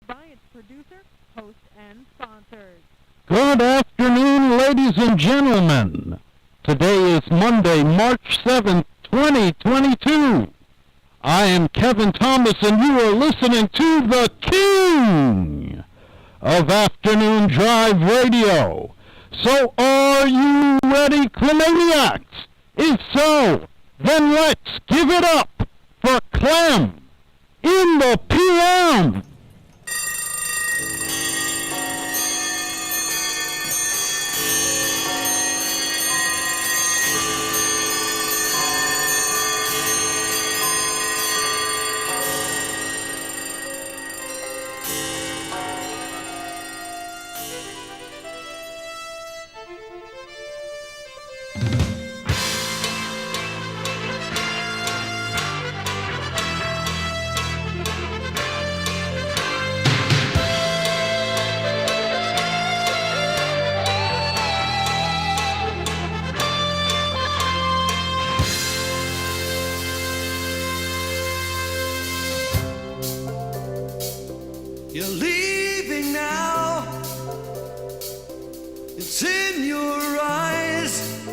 by its producer, host, and sponsors. Good afternoon, ladies and gentlemen. Today is Monday, March 7th, 2022. I am Kevin Thomas, and you are listening to the King of Afternoon Drive Radio. So are you ready, Clemaniacs? If so, then let's give it up for Clem in the PM. You're leaving now. It's in your eyes.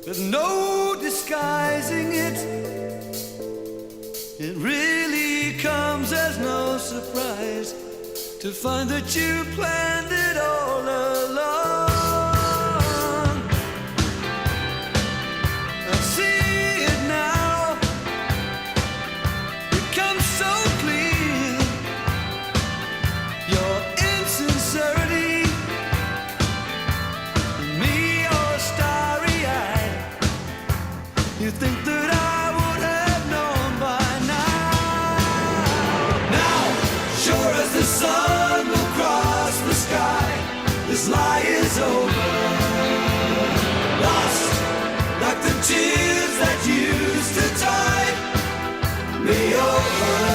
There's no disguising it. It really comes as no surprise to find that you planned it all along. I see it now. It comes so clear. Your insincerity, me all starry-eyed. You think that I would have known by now. Now, sure as the sun will cross the sky, this lie is over. Lost like the tears that used to tide me over.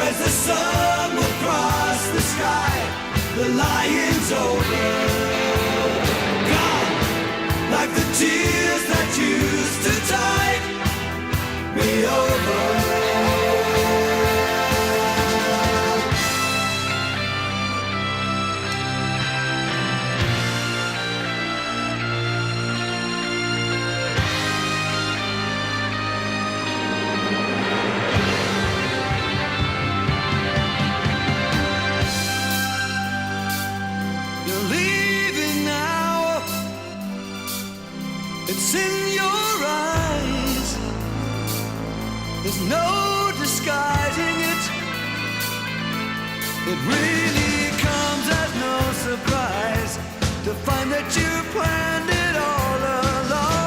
The sun will cross the sky, the lion's over. Gone, like the tears that used to tide me over. It's in your eyes. There's no disguising it. It really comes as no surprise to find that you planned it all along.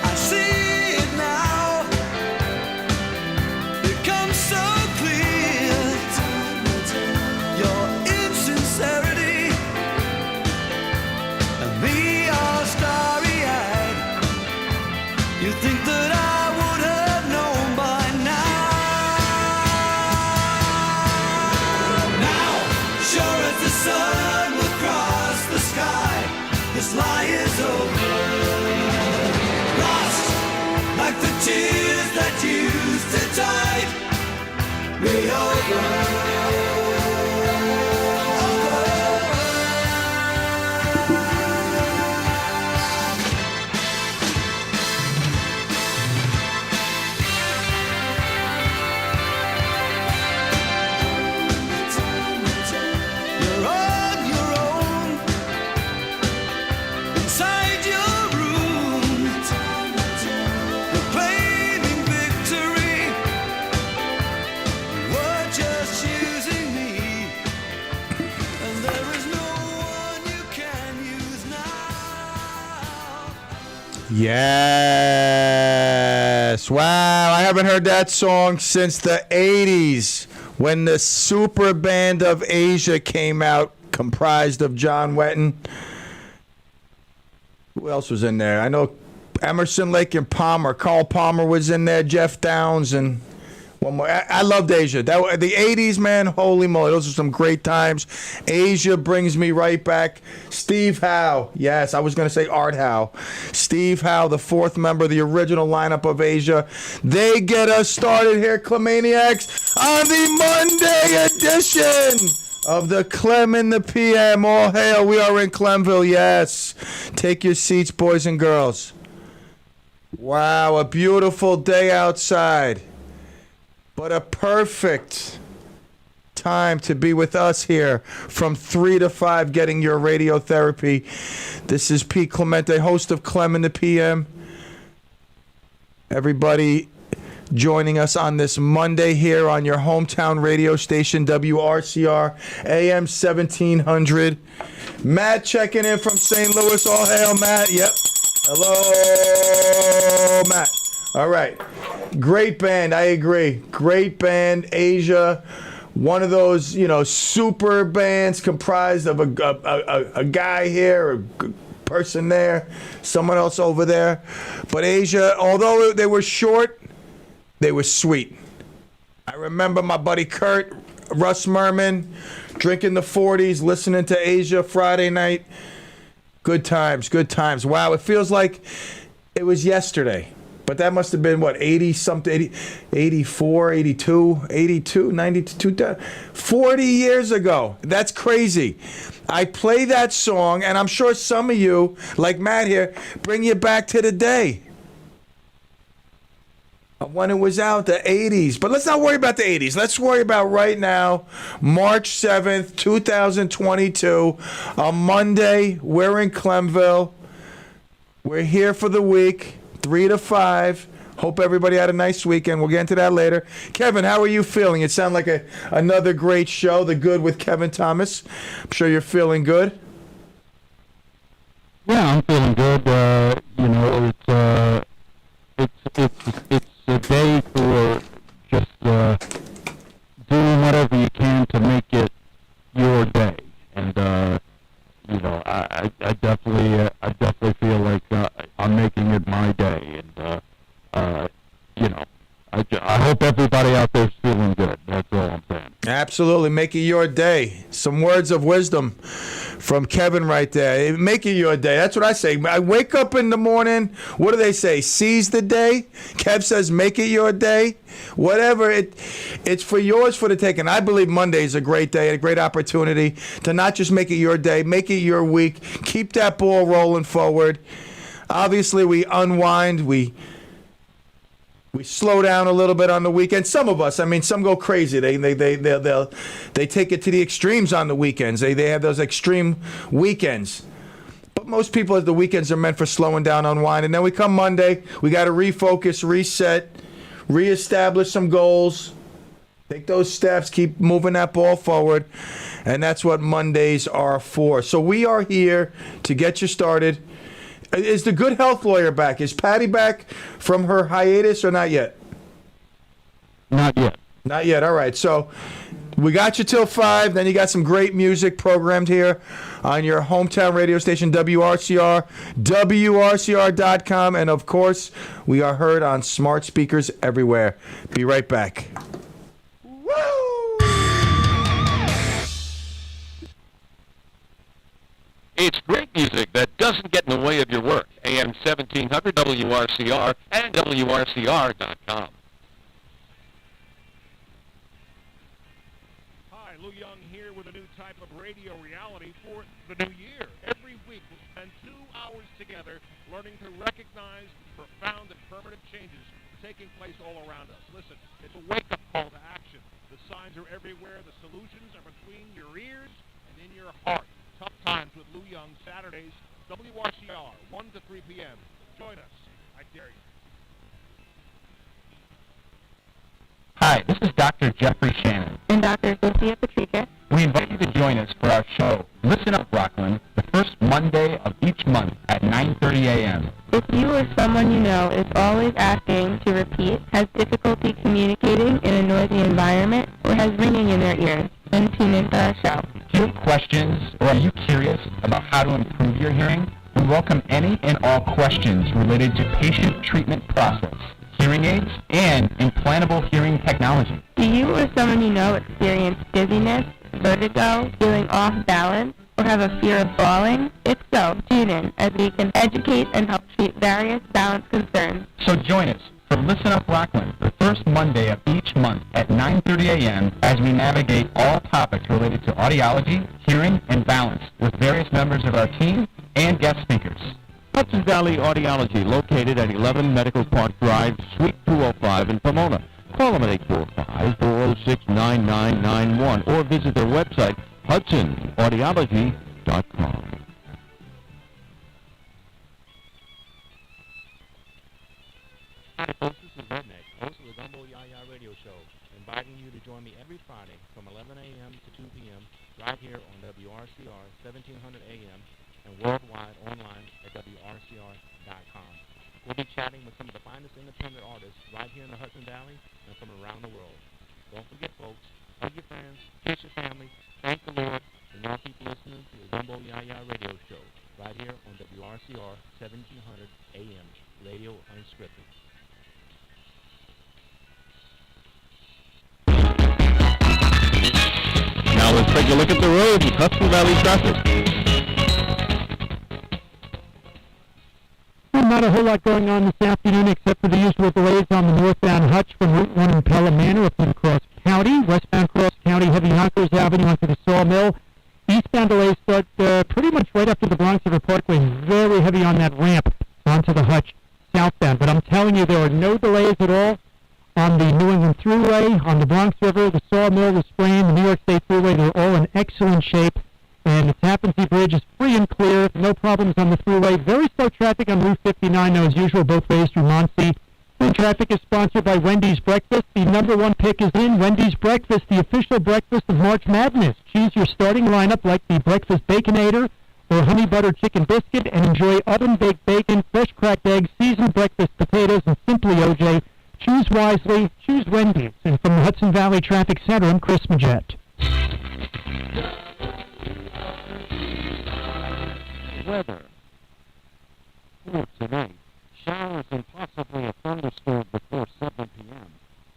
I see it now. It comes so clear. Your insincerity, me all starry-eyed. You think that I would have known by now. Now, sure as the sun will cross the sky, this lie is over. Lost like the tears that used to tide me over. You're on Yes. Wow, I haven't heard that song since the 80s when the super band of Asia came out, comprised of John Wetton. Who else was in there? I know Emerson, Lake and Palmer. Carl Palmer was in there, Jeff Downs, and one more. I loved Asia. The 80s, man, holy moly. Those are some great times. Asia brings me right back. Steve Howe. Yes, I was going to say Art Howe. Steve Howe, the fourth member of the original lineup of Asia. They get us started here, Clemaniacs, on the Monday edition of the Clem in the PM. All hail. We are in Clemville, yes. Take your seats, boys and girls. Wow, a beautiful day outside. But a perfect time to be with us here from 3 to 5 getting your radiotherapy. This is Pete Clemente, host of Clem in the PM. Everybody joining us on this Monday here on your hometown radio station, WRCR, AM 1700. Matt checking in from St. Louis. All hail, Matt. Yep. Hello, Matt. All right. Great band. I agree. Great band. Asia. One of those, super bands comprised of a guy here, a person there, someone else over there. But Asia, although they were short, they were sweet. I remember my buddy Kurt, Russ Merman, drinking the 40s, listening to Asia Friday night. Good times, good times. Wow, it feels like it was yesterday. But that must have been, 80-something, 84, 82, 92, 40 years ago. That's crazy. I play that song, and I'm sure some of you, like Matt here, bring you back to the day of when it was out, the 80s. But let's not worry about the 80s. Let's worry about right now, March 7th, 2022, a Monday. We're in Clemville. We're here for the week. 3 to 5. Hope everybody had a nice weekend. We'll get into that later. Kevin, how are you feeling? It sounded like another great show, The Good with Kevin Thomas. I'm sure you're feeling good. Yeah, I'm feeling good. It's a day for just doing whatever you can to make it your day, and I definitely feel like I'm making it my day, and I hope everybody out there's feeling good. That's all I'm saying. Absolutely, make it your day. Some words of wisdom from Kevin right there. Make it your day. That's what I say. I wake up in the morning. What do they say? Seize the day. Kev says, make it your day. Whatever it's for yours for the taking. I believe Monday is a great day, a great opportunity to not just make it your day, make it your week. Keep that ball rolling forward. Obviously, we unwind. We slow down a little bit on the weekend. Some of us, some go crazy. They take it to the extremes on the weekends. They have those extreme weekends. But most people, the weekends are meant for slowing down, unwind. And then we come Monday, we got to refocus, reset, reestablish some goals, take those steps, keep moving that ball forward. And that's what Mondays are for. So we are here to get you started. Is the Good Health Lawyer back? Is Patty back from her hiatus or not yet? Not yet. Not yet. All right. So we got you till 5. Then you got some great music programmed here on your hometown radio station, WRCR, WRCR.com. And, of course, we are heard on smart speakers everywhere. Be right back. It's great music that doesn't get in the way of your work. AM 1700 WRCR and WRCR.com. Hi, Lou Young here with a new type of radio reality for the new year. Every week we'll spend 2 hours together learning to recognize the profound and permanent changes taking place all around us. Listen, it's a wake-up call to action. The signs are everywhere. The solutions are between your ears and in your heart. Tough Times with Lou Young, Saturdays, WRCR, 1 to 3 p.m. Join us. I dare you. Hi, this is Dr. Jeffrey Shannon. And Dr. Sophia Patrica. We invite you to join us for our show, Listen Up, Rockland, the first Monday of each month at 9:30 a.m. If you or someone you know is always asking to repeat, has difficulty communicating in a noisy environment, or has ringing in their ears, then tune into our show. Do you have questions, or are you curious about how to improve your hearing? We welcome any and all questions related to patient treatment process, hearing aids, and implantable hearing technology. Do you or someone you know experience dizziness, vertigo, feeling off balance, or have a fear of falling? If so, tune in as we can educate and help treat various balance concerns. So join us for Listen Up Rockland, the first Monday of each month at 9:30 a.m. as we navigate all topics related to audiology, hearing, and balance with various members of our team and guest speakers. Hudson Valley Audiology, located at 11 Medical Park Drive, Suite 205 in Pomona. Call them at 845-406-9991 or visit their website, hudsonaudiology.com. Hi folks, this is Redneck, host of the Gumbo Yaya Radio Show, inviting you to join me every Friday from 11 a.m. to 2 p.m. right here on WRCR 1700 a.m. and worldwide online at WRCR.com. We'll be chatting with some of the finest independent artists right here in the Hudson Valley and from around the world. Don't forget, folks, tell your friends, kiss your family, thank the Lord, and y'all keep listening to the Gumbo Yaya Radio Show right here on WRCR 1700 a.m. Radio Unscripted. Now let's take a look at the road in Hudson Valley traffic. Well, not a whole lot going on this afternoon except for the usual delays on the northbound Hutch from Route 1 in Pella Manor up to Cross County. Westbound Cross County, heavy Yonkers Avenue onto the Sawmill. Eastbound delays start pretty much right after the Bronx River Parkway. Very heavy on that ramp onto the Hutch southbound. But I'm telling you, there are no delays at all on the New England Thruway, on the Bronx River, the Sawmill, the Sprain, the New York State Thruway. They're all in excellent shape. And the Tappan Zee Bridge is free and clear. No problems on the Thruway. Very slow traffic on Route 59, though, as usual, both ways through Muncie. The traffic is sponsored by Wendy's Breakfast. The number one pick is in Wendy's Breakfast, the official breakfast of March Madness. Choose your starting lineup like the Breakfast Baconator or Honey Butter Chicken Biscuit and enjoy oven-baked bacon, fresh cracked eggs, seasoned breakfast potatoes, and Simply OJ. Choose wisely. Choose Wendy's. And from the Hudson Valley Traffic Center, I'm Chris Majette. Weather. For tonight, showers and possibly a thunderstorm before 7 p.m.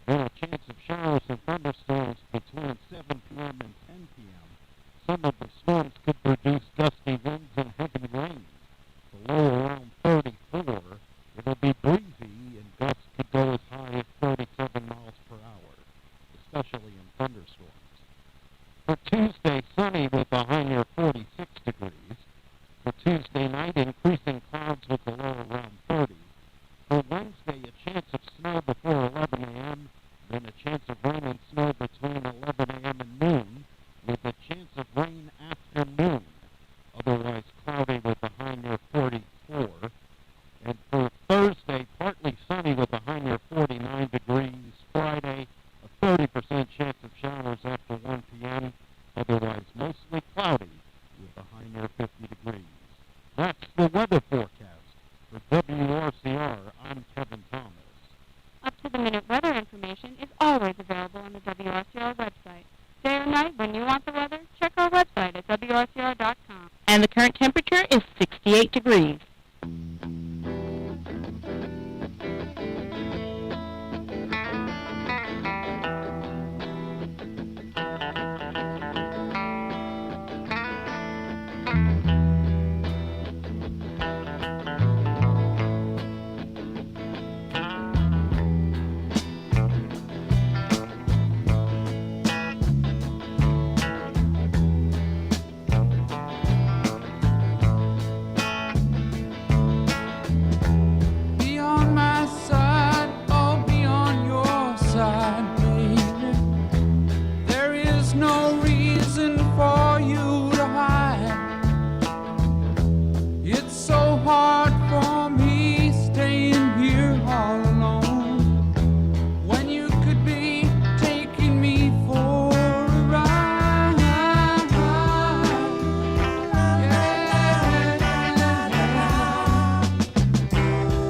There are a chance of showers and thunderstorms between 7 p.m. and 10 p.m. Some of the storms could produce gusty winds and heavy rain. The low around 34. It'll be breezy and gusts could go as high as 37 miles per hour, especially in thunderstorms. For Tuesday, sunny with a high near 46 degrees. For Tuesday night, increasing clouds with a low around 30. For Wednesday, a chance of snow before 11 a.m., then a chance of rain and snow between 11 a.m. and noon, with a chance of rain after noon. Otherwise cloudy with a high near 44. And for Thursday, partly sunny with a high near 49 degrees. Friday, a 30% chance of showers after 1 p.m., otherwise mostly cloudy with a high near 50 degrees. That's the weather forecast. For WRCR, I'm Kevin Thomas. Up-to-the-minute weather information is always available on the WRCR website. Day or night, when you want the weather, check our website at WRCR.com. And the current temperature is 68 degrees.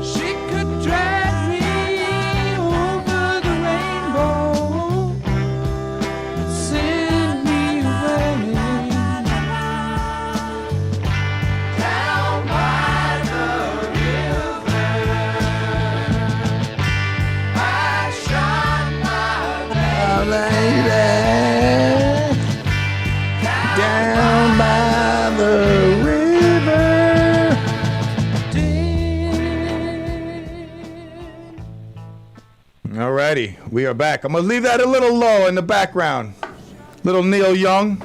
She righty, we are back. I'm going to leave that a little low in the background. Little Neil Young,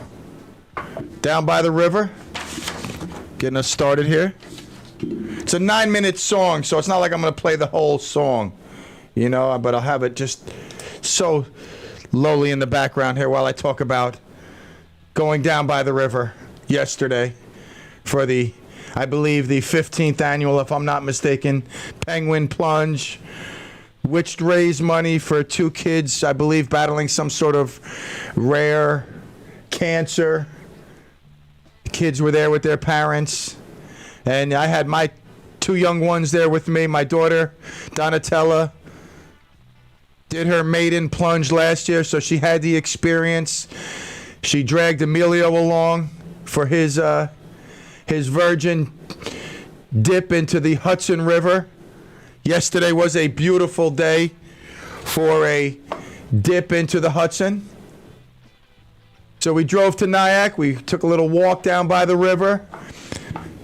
Down by the River, getting us started here. It's a 9-minute song, so it's not like I'm going to play the whole song, you know, but I'll have it just so lowly in the background here while I talk about going down by the river yesterday for the, I believe, the 15th annual, if I'm not mistaken, Penguin Plunge, which raised money for 2 kids, I believe, battling some sort of rare cancer. Kids were there with their parents, and I had my 2 young ones there with me. My daughter, Donatella, did her maiden plunge last year, so she had the experience. She dragged Emilio along for his virgin dip into the Hudson River. Yesterday was a beautiful day for a dip into the Hudson. So we drove to Nyack. We took a little walk down by the river.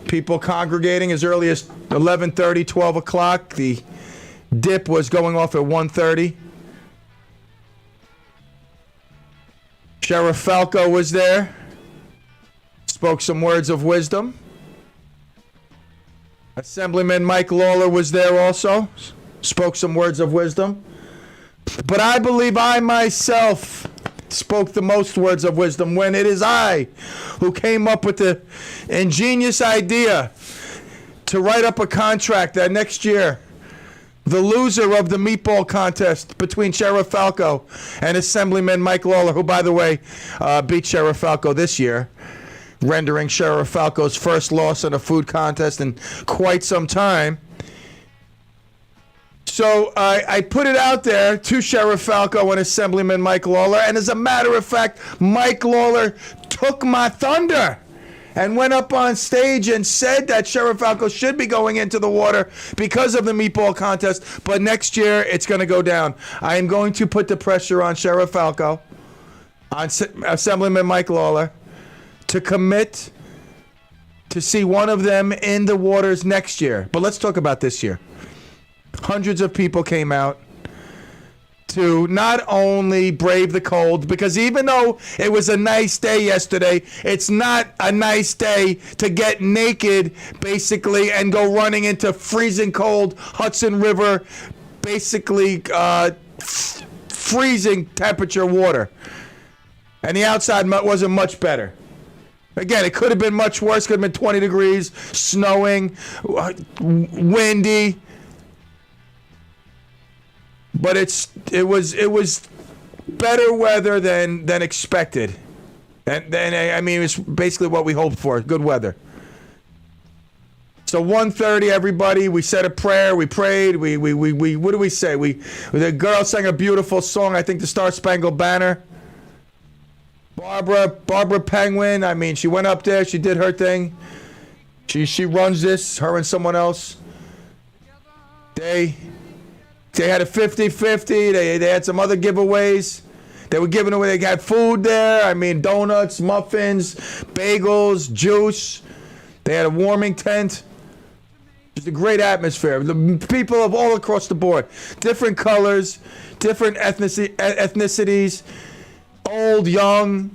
People congregating as early as 11:30, 12 o'clock. The dip was going off at 1:30. Sheriff Falco was there. Spoke some words of wisdom. Assemblyman Mike Lawler was there also, spoke some words of wisdom. But I believe I myself spoke the most words of wisdom when it is I who came up with the ingenious idea to write up a contract that next year the loser of the meatball contest between Sheriff Falco and Assemblyman Mike Lawler, who, by the way, beat Sheriff Falco this year, rendering Sheriff Falco's first loss in a food contest in quite some time. So I put it out there to Sheriff Falco and Assemblyman Mike Lawler, and as a matter of fact, Mike Lawler took my thunder and went up on stage and said that Sheriff Falco should be going into the water because of the meatball contest, but next year it's going to go down. I am going to put the pressure on Sheriff Falco, on Assemblyman Mike Lawler, to commit to see one of them in the waters next year. But let's talk about this year. Hundreds of people came out to not only brave the cold, because even though it was a nice day yesterday, it's not a nice day to get naked, basically, and go running into freezing cold Hudson River, basically freezing temperature water. And the outside wasn't much better. Again, it could have been much worse. Could have been 20 degrees, snowing, windy. But it was better weather than expected. And I mean, it's basically what we hoped for, good weather. So 1:30, everybody, we said a prayer, we prayed, we what do we say? The girl sang a beautiful song, I think the Star Spangled Banner. Barbara Penguin, I mean, she went up there, she did her thing. She runs this, her and someone else. They had a 50-50, they had some other giveaways. They were giving away, they had food there, I mean, donuts, muffins, bagels, juice. They had a warming tent. Just a great atmosphere. The people of all across the board, different colors, different ethnicities, old, young,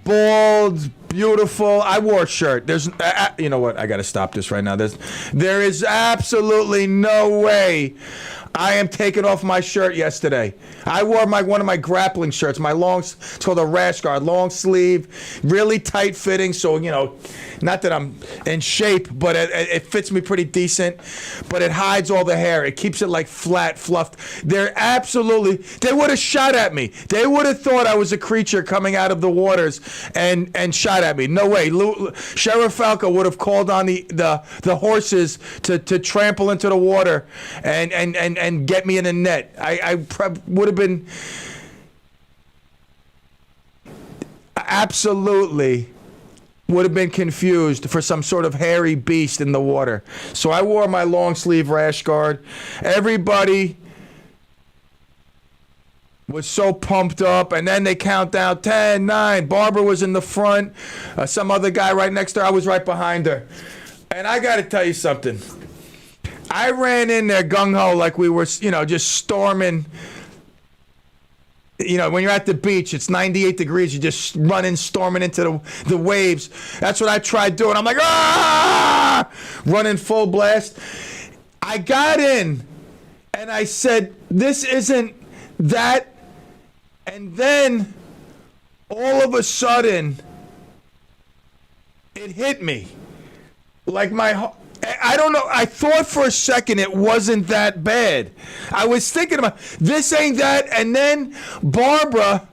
bald, beautiful. I wore a shirt. There's, you know what? I got to stop this right now. There is absolutely no way I am taking off my shirt yesterday. I wore one of my grappling shirts, it's called a rash guard, long sleeve, really tight fitting. So, you know, not that I'm in shape, but it fits me pretty decent. But it hides all the hair. It keeps it like flat, fluffed. They would have shot at me. They would have thought I was a creature coming out of the waters and shot at me. No way. Sheriff Falco would have called on the horses to trample into the water and get me in a net. I would have been absolutely would have been confused for some sort of hairy beast in the water. So I wore my long sleeve rash guard. Everybody was so pumped up, and then they count down 10, 9. Barbara was in the front. Some other guy right next to her. I was right behind her. And I got to tell you something. I ran in there gung-ho like we were, just storming. When you're at the beach, it's 98 degrees. You just running, storming into the waves. That's what I tried doing. I'm like, running full blast. I got in, and I said, this isn't that. And then, all of a sudden, it hit me. Like I don't know. I thought for a second it wasn't that bad. I was thinking about this ain't that, and then Barbara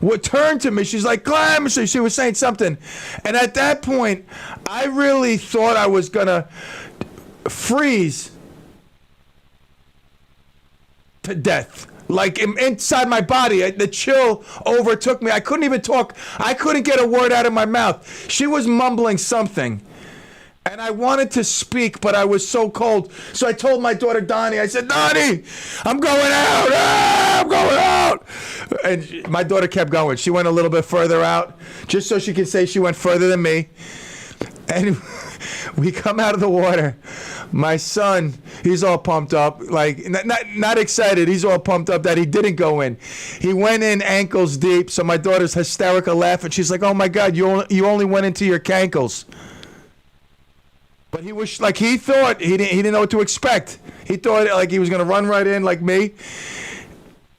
would turn to me. She's like, Clem. So she was saying something, and at that point, I really thought I was gonna freeze to death. Like inside my body, the chill overtook me. I couldn't even talk. I couldn't get a word out of my mouth. She was mumbling something. And I wanted to speak, but I was so cold. So I told my daughter, Donnie, I said, Donnie, I'm going out. I'm going out. And my daughter kept going. She went a little bit further out, just so she could say she went further than me. And we come out of the water. My son, he's all pumped up, like not excited. He's all pumped up that he didn't go in. He went in ankles deep. So my daughter's hysterical laughing. She's like, oh, my God, you only went into your cankles. But he was like, he thought he didn't know what to expect. He thought like he was going to run right in like me.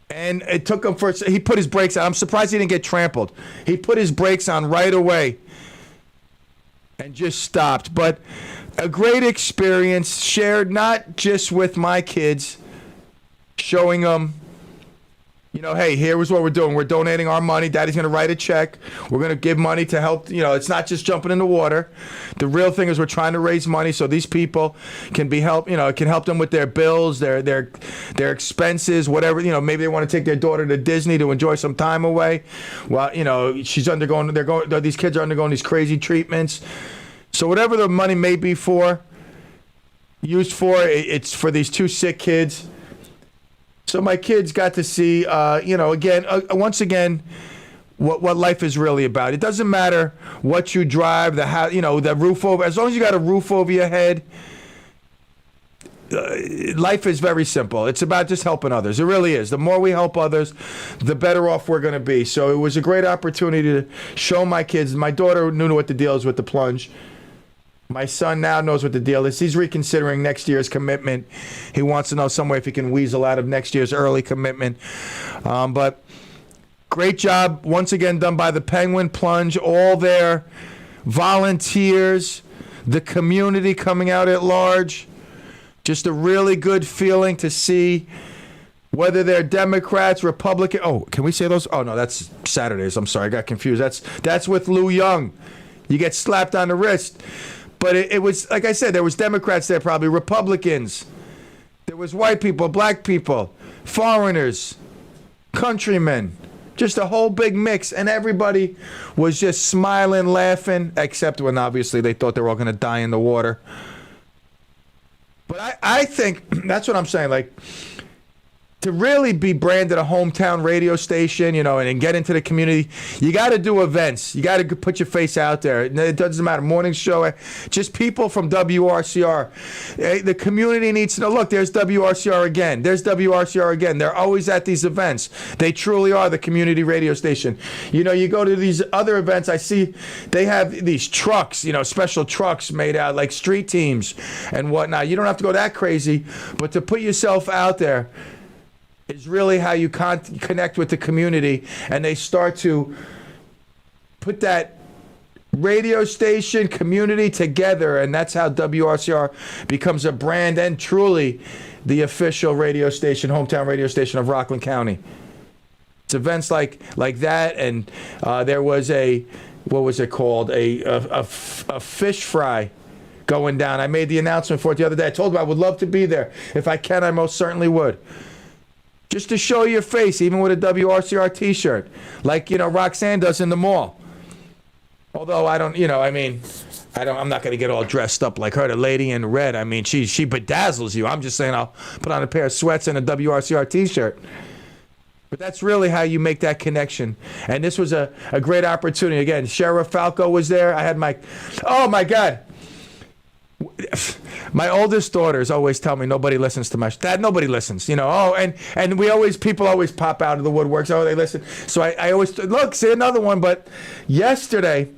And it took him he put his brakes on. I'm surprised he didn't get trampled. He put his brakes on right away and just stopped. But a great experience shared not just with my kids, showing them, hey, here's what we're doing. We're donating our money. Daddy's going to write a check. We're going to give money to help. It's not just jumping in the water. The real thing is we're trying to raise money so these people can be helped. It can help them with their bills, their expenses, whatever. Maybe they want to take their daughter to Disney to enjoy some time away. Well, she's undergoing. These kids are undergoing these crazy treatments. So whatever the money may be used for, it's for these two sick kids. So my kids got to see, once again, what life is really about. It doesn't matter what you drive, the house, the roof over. As long as you got a roof over your head, life is very simple. It's about just helping others. It really is. The more we help others, the better off we're going to be. So it was a great opportunity to show my kids. My daughter knew what the deal is with the plunge. My son now knows what the deal is. He's reconsidering next year's commitment. He wants to know some way if he can weasel out of next year's early commitment. But great job once again done by the Penguin Plunge, all their volunteers, the community coming out at large. Just a really good feeling to see whether they're Democrats, Republican. Oh, can we say those? Oh, no, that's Saturdays. I'm sorry, I got confused. That's with Lou Young. You get slapped on the wrist. But it was, like I said, there was Democrats there, probably Republicans. There was white people, black people, foreigners, countrymen, just a whole big mix. And everybody was just smiling, laughing, except when obviously they thought they were all going to die in the water. But I think, that's what I'm saying, like, to really be branded a hometown radio station, and get into the community, you got to do events. You got to put your face out there. It doesn't matter. Morning show, just people from WRCR. The community needs to know, look, there's WRCR again. There's WRCR again. They're always at these events. They truly are the community radio station. You go to these other events, I see they have these trucks, special trucks made out like street teams and whatnot. You don't have to go that crazy, but to put yourself out there is really how you connect with the community, and they start to put that radio station community together, and that's how WRCR becomes a brand and truly the official radio station, hometown radio station of Rockland County. It's events like that, and there was what was it called? A fish fry going down. I made the announcement for it the other day. I told them I would love to be there. If I can, I most certainly would. Just to show your face, even with a WRCR t-shirt, like, Roxanne does in the mall. Although I'm not going to get all dressed up like her, the lady in red. I mean, she bedazzles you. I'm just saying I'll put on a pair of sweats and a WRCR t-shirt. But that's really how you make that connection. And this was a great opportunity. Again, Sheriff Falco was there. I had oh my God. My oldest daughters always tell me nobody listens to my Dad. Nobody listens, you know. Oh, and people always pop out of the woodworks. Oh, they listen. So I always look, see another one. But yesterday,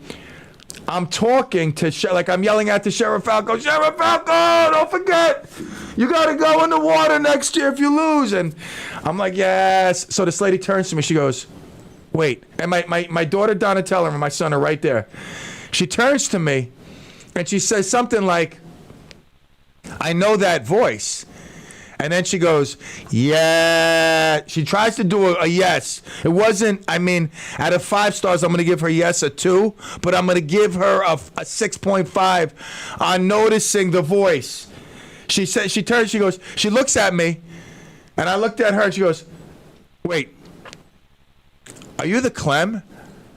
I'm talking to like I'm yelling at the Sheriff Falco. Sheriff Falco, don't forget, you got to go in the water next year if you lose. And I'm like, yes. So this lady turns to me. She goes, wait. And my daughter Donatella and my son are right there. She turns to me and she says something like, I know that voice. And then she goes, yeah. She tries to do a yes. It wasn't, I mean, out of 5 stars, I'm going to give her yes a 2, but I'm going to give her a 6.5 on noticing the voice. She says, she turns, she goes, she looks at me, and I looked at her, and she goes, wait, are you the Clem?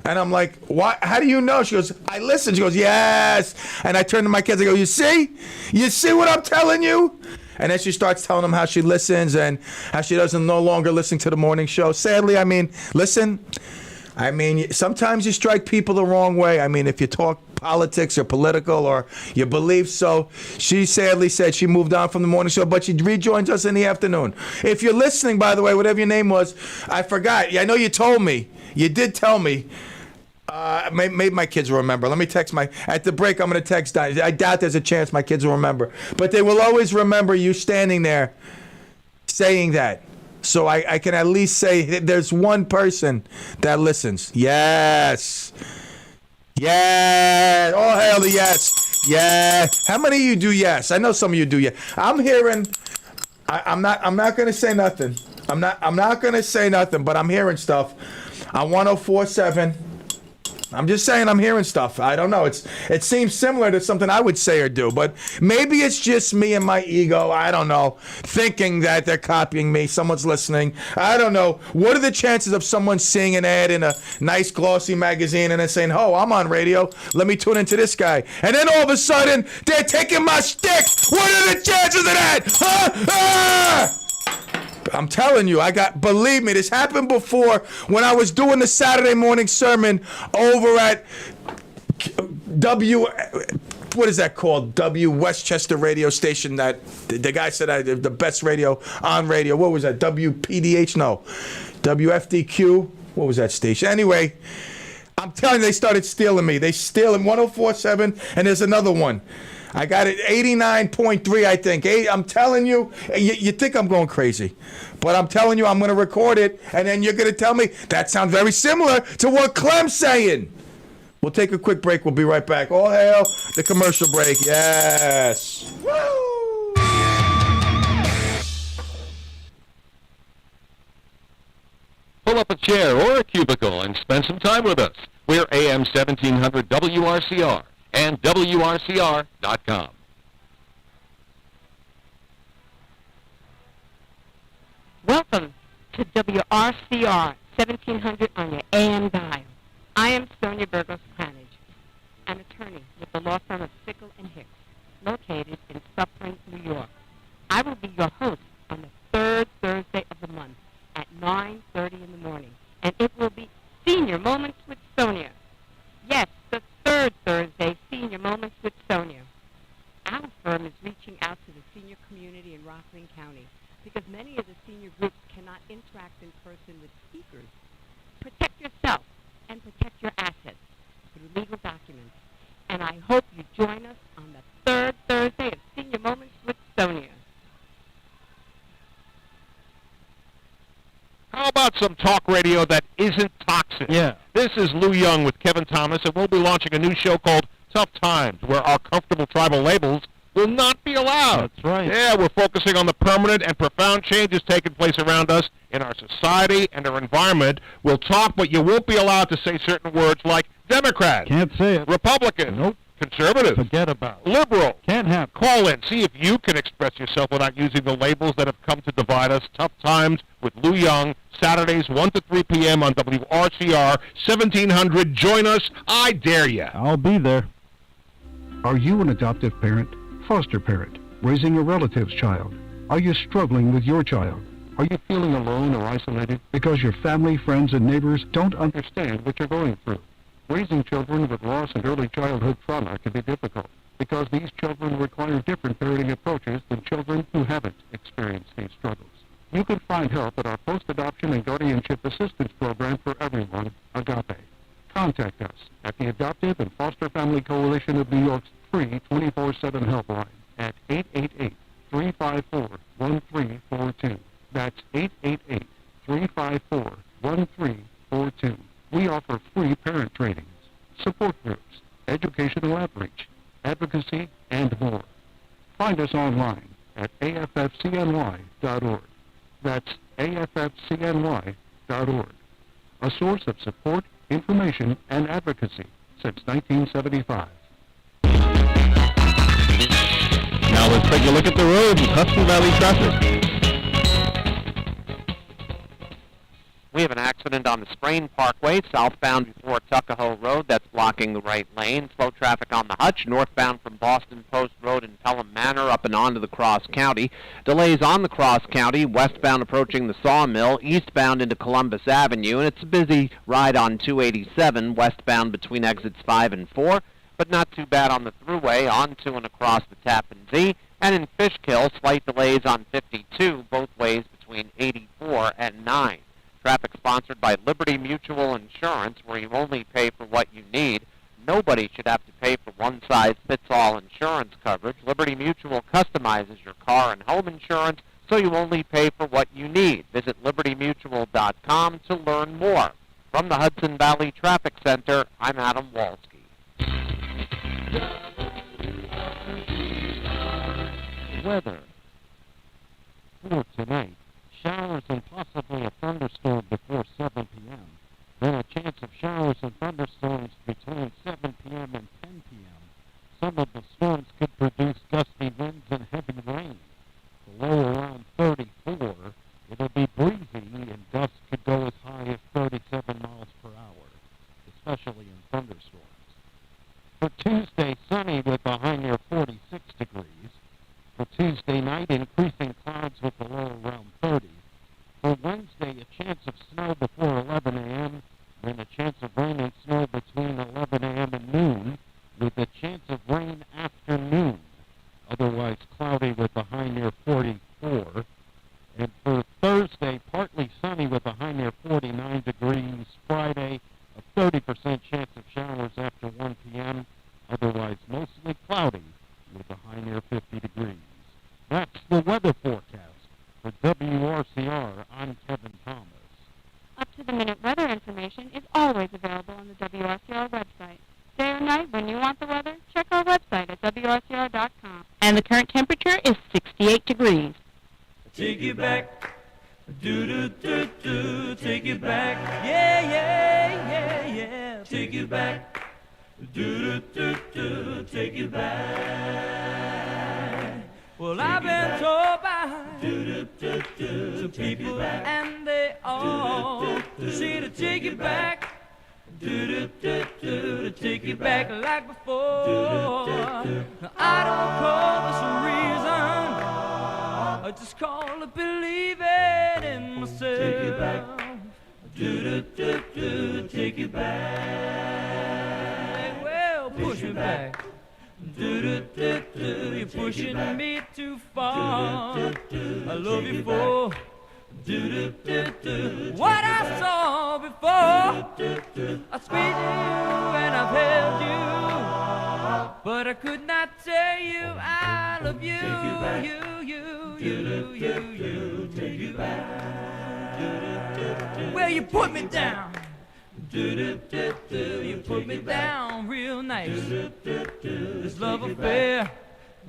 And I'm like, what? How do you know? She goes, I listen. She goes, yes. And I turn to my kids, I go, you see? You see what I'm telling you? And then she starts telling them how she listens and how she doesn't no longer listen to the morning show. Sadly, I mean, listen, I mean, sometimes you strike people the wrong way. I mean, if you talk politics or political or your beliefs. So she sadly said she moved on from the morning show, but she rejoins us in the afternoon. If you're listening, by the way, whatever your name was, I forgot. Yeah, I know you told me. You did tell me. Maybe my kids will remember. Let me text at the break, I'm going to text Donnie. I doubt there's a chance my kids will remember. But they will always remember you standing there saying that. So I can at least say there's one person that listens. Yes. Yeah. All hail the yes. Yeah. How many of you do yes? I know some of you do yes. I'm hearing, I'm not going to say nothing. I'm not going to say nothing, but I'm hearing stuff on 104.7. I'm just saying I'm hearing stuff. I don't know. It seems similar to something I would say or do, but maybe it's just me and my ego. I don't know. Thinking that they're copying me. Someone's listening. I don't know. What are the chances of someone seeing an ad in a nice glossy magazine and then saying, oh, I'm on radio. Let me tune into this guy. And then all of a sudden, they're taking my stick. What are the chances of that? Huh? Ah! I'm telling you, believe me, this happened before when I was doing the Saturday morning sermon over at what is that called? Westchester radio station that the guy said I the best radio on radio. What was that? WPDH? No. WFDQ? What was that station? Anyway, I'm telling you, they started stealing me. They steal in 104.7, and there's another one. I got it 89.3, I think. I'm telling you, you think I'm going crazy. But I'm telling you, I'm going to record it, and then you're going to tell me, that sounds very similar to what Clem's saying. We'll take a quick break. We'll be right back. All hail the commercial break. Yes. Woo! Pull up a chair or a cubicle and spend some time with us. We're AM 1700 WRCR. And WRCR.com. Welcome to WRCR 1700 on your AM dial. I am Sonia Burgos Cranage, an attorney with the law firm of Sickle and Hicks, located in Suffern, New York. I will be your host on the third Thursday of the month at 9:30 in the morning, and it will be Senior Moments with Sonia. Yes, the third Thursday, Senior Moments with Sonia. Our firm is reaching out to the senior community in Rockland County because many of the senior groups cannot interact in person with speakers. Protect yourself and protect your assets through legal documents. And I hope you join us on the third Thursday of Senior Moments with Sonia. How about some talk radio that isn't toxic? Yeah. This is Lou Young with Kevin Thomas, and we'll be launching a new show called Tough Times, where our comfortable tribal labels will not be allowed. That's right. Yeah, we're focusing on the permanent and profound changes taking place around us in our society and our environment. We'll talk, but you won't be allowed to say certain words like Democrat, Can't say it. Republican, Nope. conservative, Forget about it. liberal. Can't happen. Call in. See if you can express yourself without using the labels that have come to divide us. Tough Times with Lou Young, Saturdays 1 to 3 p.m. on WRCR 1700. Join us. I dare you. I'll be there. Are you an adoptive parent, foster parent, raising a relative's child? Are you struggling with your child? Are you feeling alone or isolated? Because your family, friends, and neighbors don't Understand what you're going through. Raising children with loss and early childhood trauma can be difficult because because these children require different parenting approaches than children who haven't experienced these struggles. You can find help at our Post-Adoption and Guardianship Assistance Program for Everyone, AGAPE. Contact us at the Adoptive and Foster Family Coalition of New York's free 24/7 helpline at 888-354-1342. That's 888-354-1342. We offer free parent trainings, support groups, educational outreach, advocacy, and more. Find us online at affcny.org. That's affcny.org. A source of support, information, and advocacy since 1975. Now let's take a look at the roads with Hudson Valley traffic. We have an accident on the Sprain Parkway, southbound before Tuckahoe Road. That's blocking the right lane. Slow traffic on the Hutch, northbound from Boston Post Road in Pelham Manor up and onto the Cross County. Delays on the Cross County, westbound approaching the Sawmill, eastbound into Columbus Avenue, and it's a busy ride on 287, westbound between exits 5 and 4, but not too bad on the thruway, onto and across the Tappan Zee. And in Fishkill, slight delays on 52, both ways between 84 and 9. Traffic sponsored by Liberty Mutual Insurance, where you only pay for what you need. Nobody should have to pay for one-size-fits-all insurance coverage. Liberty Mutual customizes your car and home insurance, so you only pay for what you need. Visit libertymutual.com to learn more. From the Hudson Valley Traffic Center, I'm Adam Walski. Weather for tonight. Showers and possibly a thunderstorm before 7 p.m. Then a chance of showers and thunderstorms between 7 p.m. and 10 p.m. Some of the storms could produce gusty winds and heavy rain. The low around 34. It'll be breezy and gusts could go as high as 37 miles per hour, especially in thunderstorms. For Tuesday, sunny with a high near 46 degrees. For Tuesday night, increasing clouds with a low around 30. For Wednesday, a chance of snow before 11 a.m., then a chance of rain and snow between 11 a.m. and noon, with a chance of rain after noon. Otherwise cloudy with a high near 44. And for Thursday, partly sunny with a high near 49 degrees. Friday, a 30% chance of showers after 1 p.m., otherwise mostly cloudy with a high near 50 degrees. That's the weather forecast. For WRCR, I'm Kevin Thomas. Up-to-the-minute weather information is always available on the WRCR website. Day or night, when you want the weather, check our website at WRCR.com. And the current temperature is 68 degrees. Take it back, do-do-do-do, take it back, yeah, yeah, yeah, yeah, take it back, do-do-do-do, take it back. Well, I've been told by some people, and they all say to take it back, to take it back like before. Now, I don't call this a reason, I just call it believing in myself. Take it back, take it back. Well, push me back. You're pushing me too far. I love you for what I saw before. I squeezed you and I've held you, but I could not tell you I love you. You, take it back. Well, you put me down. You put me down real nice. This love affair,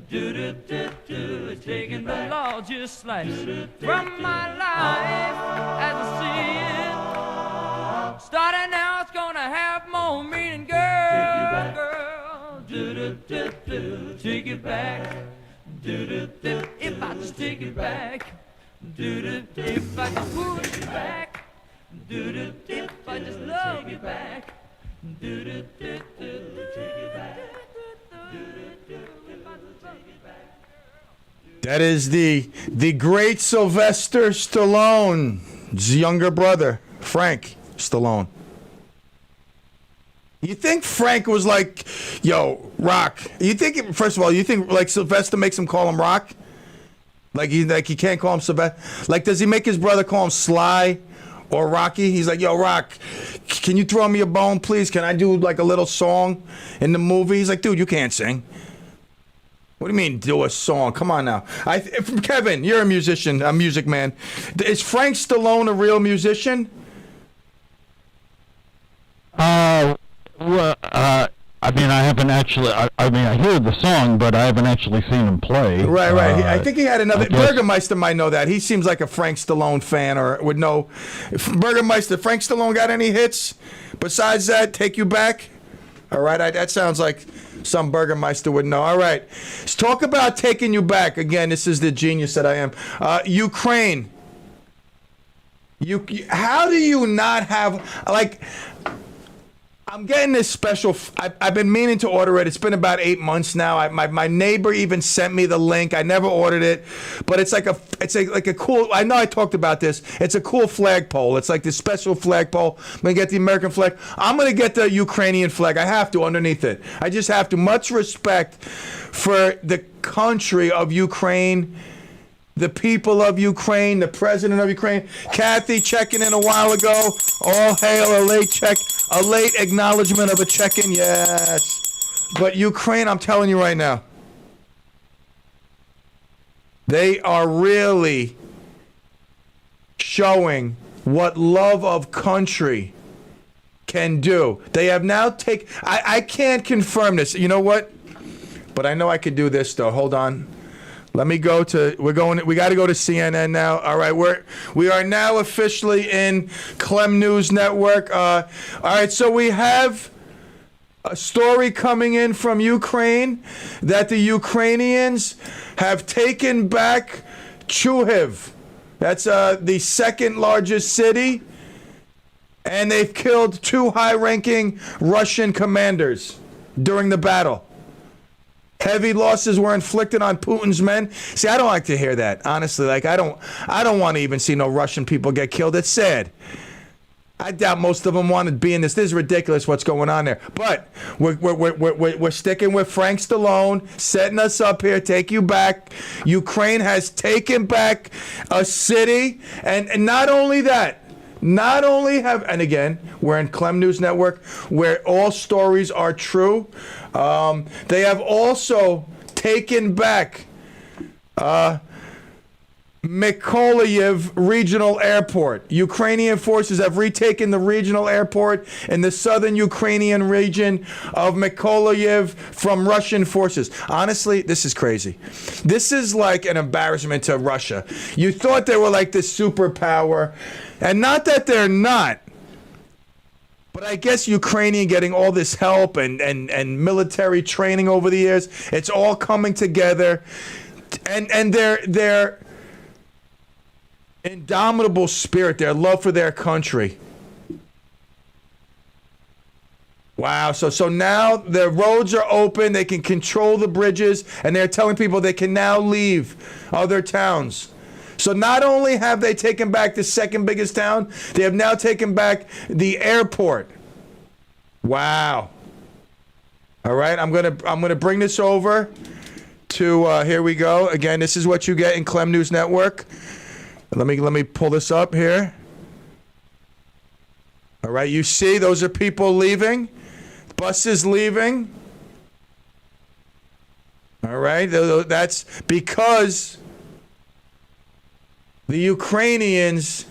it's taking the largest slice from my life as I see it. Starting now, it's gonna have more meaning, girl. Take it back. If I just take it back. If I just push it back. If I just love you back. Take it back. That is the great Sylvester Stallone's younger brother, Frank Stallone. You think Frank was like, yo, Rock? You think, first of all, you think like Sylvester makes him call him Rock? Like he can't call him Sylvester? Like, does he make his brother call him Sly or Rocky? He's like, yo, Rock, can you throw me a bone, please? Can I do like a little song in the movie? He's like, dude, you can't sing. What do you mean, do a song? Come on now. Kevin, you're a musician, a music man. Is Frank Stallone a real musician? Well, I mean, I haven't actually. I mean, I hear the song, but I haven't actually seen him play. Right. I think he had another. Burgermeister might know that. He seems like a Frank Stallone fan, or would know. Burgermeister, Frank Stallone got any hits besides that? Take You Back. All right, that sounds like some Burgermeister would know. All right, let's talk about Taking You Back. Again, this is the genius that I am. Ukraine. How do you not have like? I'm getting this special. I've been meaning to order it. It's been about 8 months now. My neighbor even sent me the link. I never ordered it, but it's like a cool. I know I talked about this. It's a cool flagpole. It's like this special flagpole. I'm gonna get the American flag. I'm gonna get the Ukrainian flag. I have to underneath it. I just have to. Much respect for the country of Ukraine. The people of Ukraine, the president of Ukraine. Kathy checking in a while ago. All hail a late acknowledgement of a check-in. Yes. But Ukraine, I'm telling you right now, they are really showing what love of country can do. They have now I can't confirm this. You know what? But I know I could do this though. Hold on. Let me go to, we got to go to CNN now. All right, we are now officially in Clem News Network. All right, so we have a story coming in from Ukraine that the Ukrainians have taken back Chuhiv. That's the second largest city, and they've killed 2 high-ranking Russian commanders during the battle. Heavy losses were inflicted on Putin's men. See, I don't like to hear that, honestly. Like, I don't want to even see no Russian people get killed. It's sad. I doubt most of them want to be in this. This is ridiculous what's going on there. But we're sticking with Frank Stallone, setting us up here, Take You Back. Ukraine has taken back a city. And not only that, and again, we're in Clem News Network, where all stories are true. They have also taken back Mykolaiv Regional Airport. Ukrainian forces have retaken the regional airport in the southern Ukrainian region of Mykolaiv from Russian forces. Honestly, this is crazy. This is like an embarrassment to Russia. You thought they were like this superpower, and not that they're not. But I guess Ukrainian getting all this help and military training over the years, it's all coming together. And their indomitable spirit, their love for their country. Wow, so now the roads are open, they can control the bridges, and they're telling people they can now leave other towns. So not only have they taken back the second biggest town, they have now taken back the airport. Wow. All right, I'm gonna bring this over to here we go. Again, this is what you get in Clem News Network. Let me pull this up here. All right, you see those are people leaving. Buses leaving. All right, that's because the Ukrainians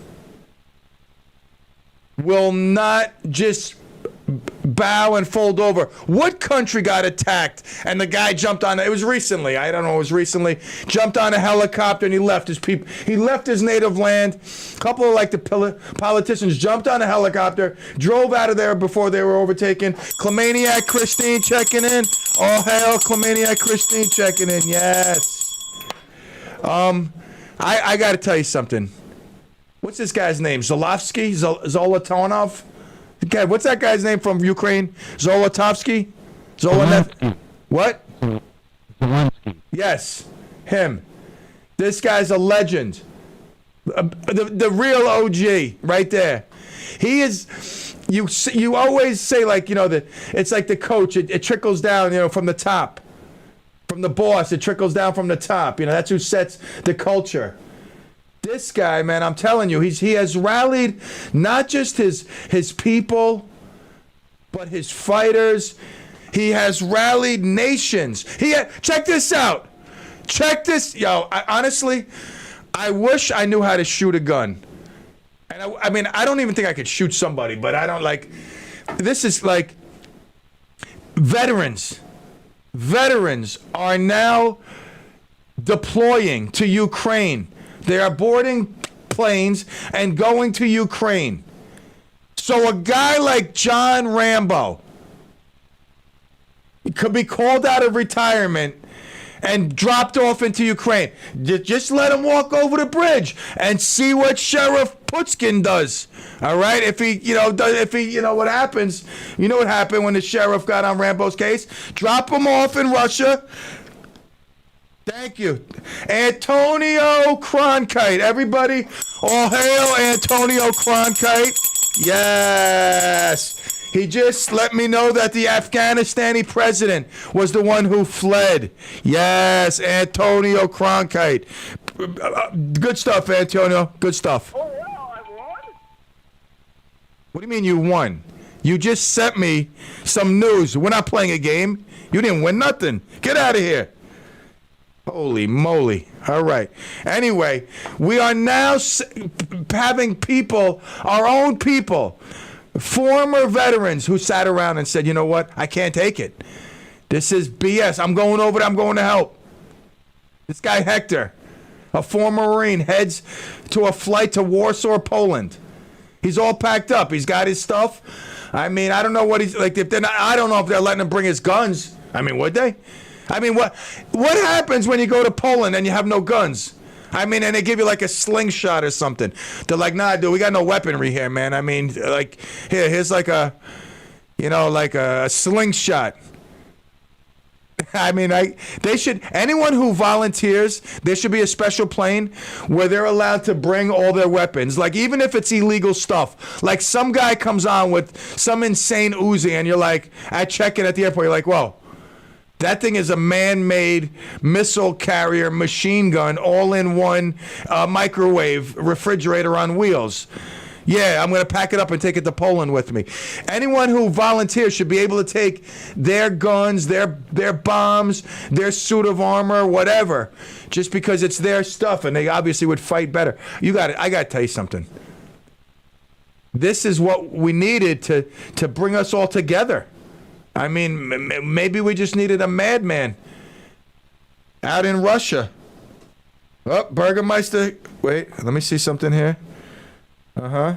will not just bow and fold over. What country got attacked and the guy jumped on it? It was recently. I don't know. It was recently. Jumped on a helicopter and he left his people. He left his native land. A couple of the politicians jumped on a helicopter, drove out of there before they were overtaken. Clemaniac Christine checking in. All hail Clemaniac Christine checking in. Yes. I got to tell you something. What's this guy's name? Zolotovsky? Zolotonov? Okay, what's that guy's name from Ukraine? Zolotovsky? Zelensky. What? Zelensky. Yes, him. This guy's a legend. The real OG right there. He is you always say, like, it's like the coach. It trickles down, from the top. From the boss, it trickles down from the top. That's who sets the culture. This guy, man, I'm telling you, he has rallied not just his people, but his fighters. He has rallied nations. Check this out. Check this. Honestly, I wish I knew how to shoot a gun. And I mean, I don't even think I could shoot somebody, but I don't like. This is like veterans. Veterans are now deploying to Ukraine. They are boarding planes and going to Ukraine. So a guy like John Rambo could be called out of retirement and dropped off into Ukraine. Just let him walk over the bridge and see what Sheriff Putzkin does. All right? If he, what happens, what happened when the sheriff got on Rambo's case? Drop him off in Russia. Thank you. Antonio Cronkite. Everybody, all hail Antonio Cronkite. Yes. He just let me know that the Afghanistani president was the one who fled. Yes, Antonio Cronkite. Good stuff, Antonio. Good stuff. Oh, yeah, I won? What do you mean you won? You just sent me some news. We're not playing a game. You didn't win nothing. Get out of here. Holy moly. All right. Anyway, we are now having people, our own people, former veterans who sat around and said, you know what? I can't take it. This is BS. I'm going over there. I'm going to help. This guy Hector, a former Marine, heads to a flight to Warsaw, Poland. He's all packed up. He's got his stuff. I mean, I don't know what he's like. I don't know if they're letting him bring his guns. I mean, would they? I mean, what happens when you go to Poland and you have no guns? I mean, and they give you like a slingshot or something. They're like, nah, dude, we got no weaponry here, man. I mean, like, here's like a slingshot. I mean, anyone who volunteers, there should be a special plane where they're allowed to bring all their weapons. Like, even if it's illegal stuff. Like, some guy comes on with some insane Uzi and you're like, at check-in at the airport, you're like, whoa. That thing is a man-made missile carrier machine gun, all-in-one microwave refrigerator on wheels. Yeah, I'm going to pack it up and take it to Poland with me. Anyone who volunteers should be able to take their guns, their bombs, their suit of armor, whatever, just because it's their stuff, and they obviously would fight better. You got it. I got to tell you something. This is what we needed to bring us all together. I mean, maybe we just needed a madman out in Russia. Oh, Burgermeister. Wait, let me see something here. Uh-huh.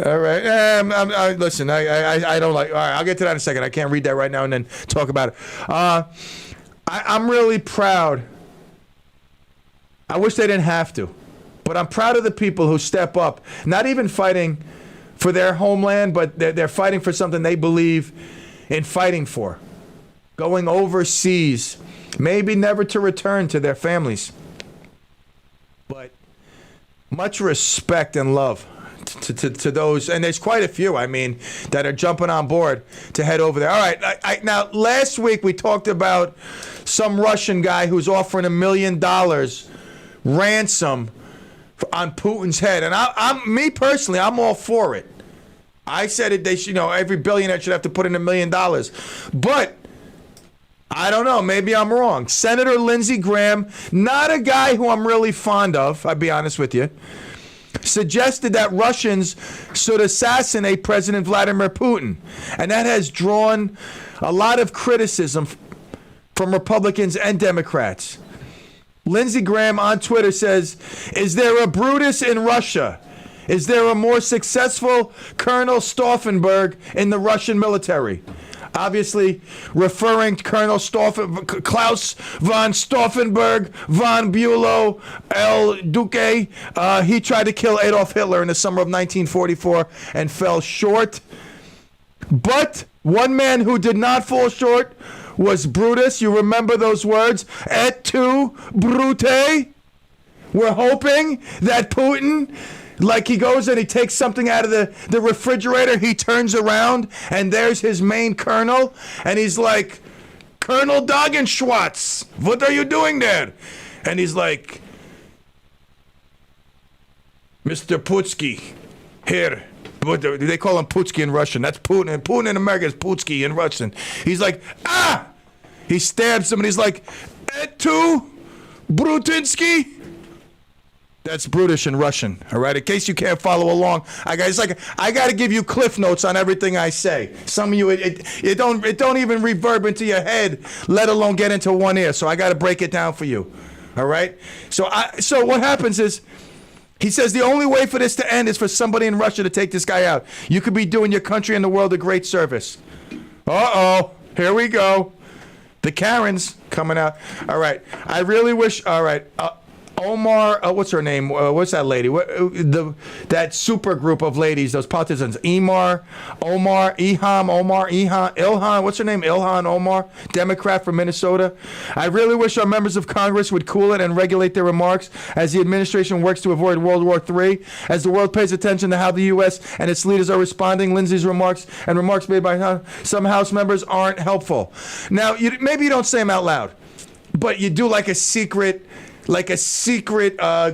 All right. Listen, I don't like... All right, I'll get to that in a second. I can't read that right now and then talk about it. I'm really proud. I wish they didn't have to. But I'm proud of the people who step up, not even fighting for their homeland, but they're fighting for something they believe in fighting for. Going overseas, maybe never to return to their families. But much respect and love to those, and there's quite a few, I mean, that are jumping on board to head over there. All right, now, last week we talked about some Russian guy who's offering $1 million ransom on Putin's head, and me personally, I'm all for it. I said it. They should, every billionaire should have to put in $1 million. But I don't know. Maybe I'm wrong. Senator Lindsey Graham, not a guy who I'm really fond of, I'll be honest with you, suggested that Russians should assassinate President Vladimir Putin, and that has drawn a lot of criticism from Republicans and Democrats. Lindsey Graham on Twitter says, "Is there a Brutus in Russia? Is there a more successful Colonel Stauffenberg in the Russian military?" Obviously referring to Colonel Klaus von Stauffenberg von Bülow El Duque. He tried to kill Adolf Hitler in the summer of 1944 and fell short. But one man who did not fall short was Brutus. You remember those words? Et tu, Brute? We're hoping that Putin Like he goes and he takes something out of the refrigerator, he turns around, and there's his main colonel, and he's like, Colonel Dogenschwartz, what are you doing there? And he's like, Mr. Putsky, here. What do they call him Putsky in Russian? That's Putin. And Putin in America is Putsky in Russian. He's like, ah! He stabs him and he's like, Etu Brutinsky? That's brutish in Russian, all right? In case you can't follow along, I got to give you cliff notes on everything I say. Some of you, it don't even reverb into your head, let alone get into one ear. So I got to break it down for you, all right? So what happens is, he says the only way for this to end is for somebody in Russia to take this guy out. You could be doing your country and the world a great service. Uh-oh, here we go. The Karens coming out. All right, I really wish. All right, Omar, what's her name? What's that lady? That super group of ladies, those politicians. Ilhan, what's her name? Ilhan Omar, Democrat from Minnesota. I really wish our members of Congress would cool it and regulate their remarks as the administration works to avoid World War III. As the world pays attention to how the U.S. and its leaders are responding, Lindsay's remarks and remarks made by some House members aren't helpful. Now, maybe you don't say them out loud, but you do like a secret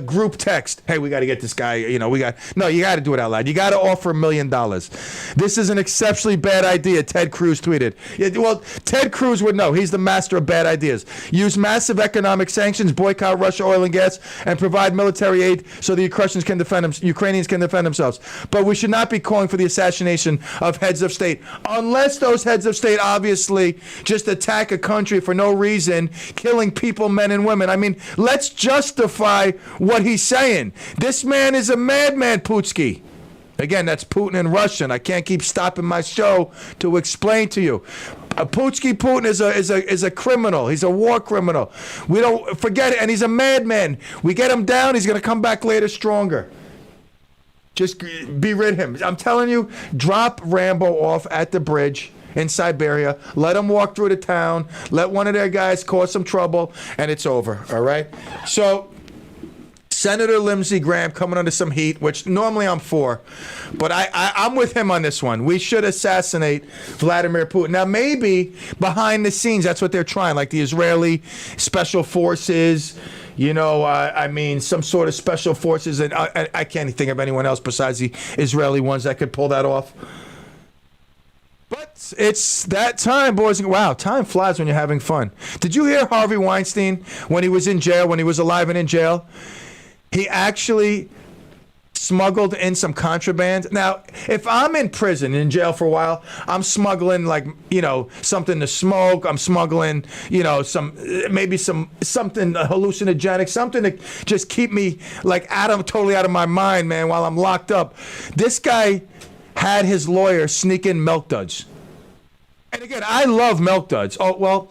group text. Hey, we got to get this guy, you got to do it out loud. You got to offer $1 million. This is an exceptionally bad idea, Ted Cruz tweeted. Well, Ted Cruz would know. He's the master of bad ideas. Use massive economic sanctions, boycott Russia oil and gas, and provide military aid so the Ukrainians can defend themselves. But we should not be calling for the assassination of heads of state, unless those heads of state obviously just attack a country for no reason, killing people, men and women. I mean, let's justify what he's saying. This man is a madman, Putsky. Again, that's Putin in Russian. I can't keep stopping my show to explain to you. Putin is a criminal. He's a war criminal. We don't forget it, and he's a madman. We get him down, he's going to come back later stronger. Just be rid of him. I'm telling you, drop Rambo off at the bridge in Siberia, let them walk through the town, let one of their guys cause some trouble, and it's over, all right? So, Senator Lindsey Graham coming under some heat, which normally I'm for, but I'm with him on this one. We should assassinate Vladimir Putin. Now, maybe behind the scenes, that's what they're trying, like the Israeli Special Forces, some sort of special forces, and I can't think of anyone else besides the Israeli ones that could pull that off. But it's that time, boys. Wow, time flies when you're having fun. Did you hear Harvey Weinstein when he was in jail, when he was alive and in jail? He actually smuggled in some contraband. Now, if I'm in prison, in jail for a while, I'm smuggling something to smoke. I'm smuggling, something hallucinogenic, something to just keep me totally out of my mind, man, while I'm locked up. This guy had his lawyer sneak in milk duds. And again, I love milk duds. Oh, well,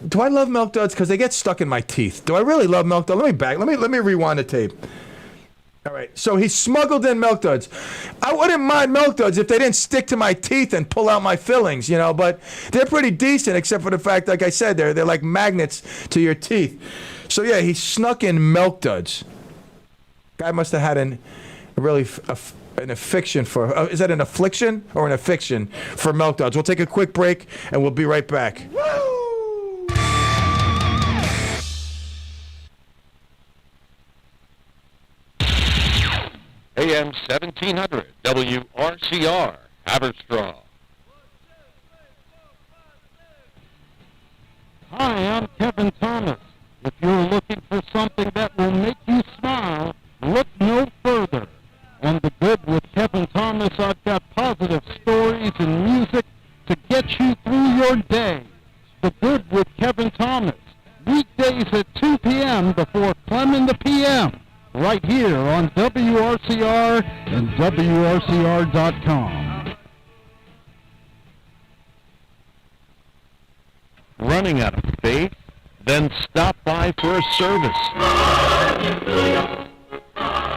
do I love milk duds? Because they get stuck in my teeth. Do I really love milk duds? Let me rewind the tape. All right, so he smuggled in milk duds. I wouldn't mind milk duds if they didn't stick to my teeth and pull out my fillings, but they're pretty decent, except for the fact, like I said, they're like magnets to your teeth. So yeah, he snuck in milk duds. Guy must have had an affliction for, is that an affliction or an affliction for milk duds? We'll take a quick break and we'll be right back. Woo! AM 1700 WRCR Haverstraw. Hi, I'm Kevin Thomas. If you're looking for something that will make you smile, look no further. On The Good with Kevin Thomas, I've got positive stories and music to get you through your day. The Good with Kevin Thomas, weekdays at 2 p.m. before Clem in the p.m. right here on WRCR and WRCR.com. Running out of faith? Then stop by for a service.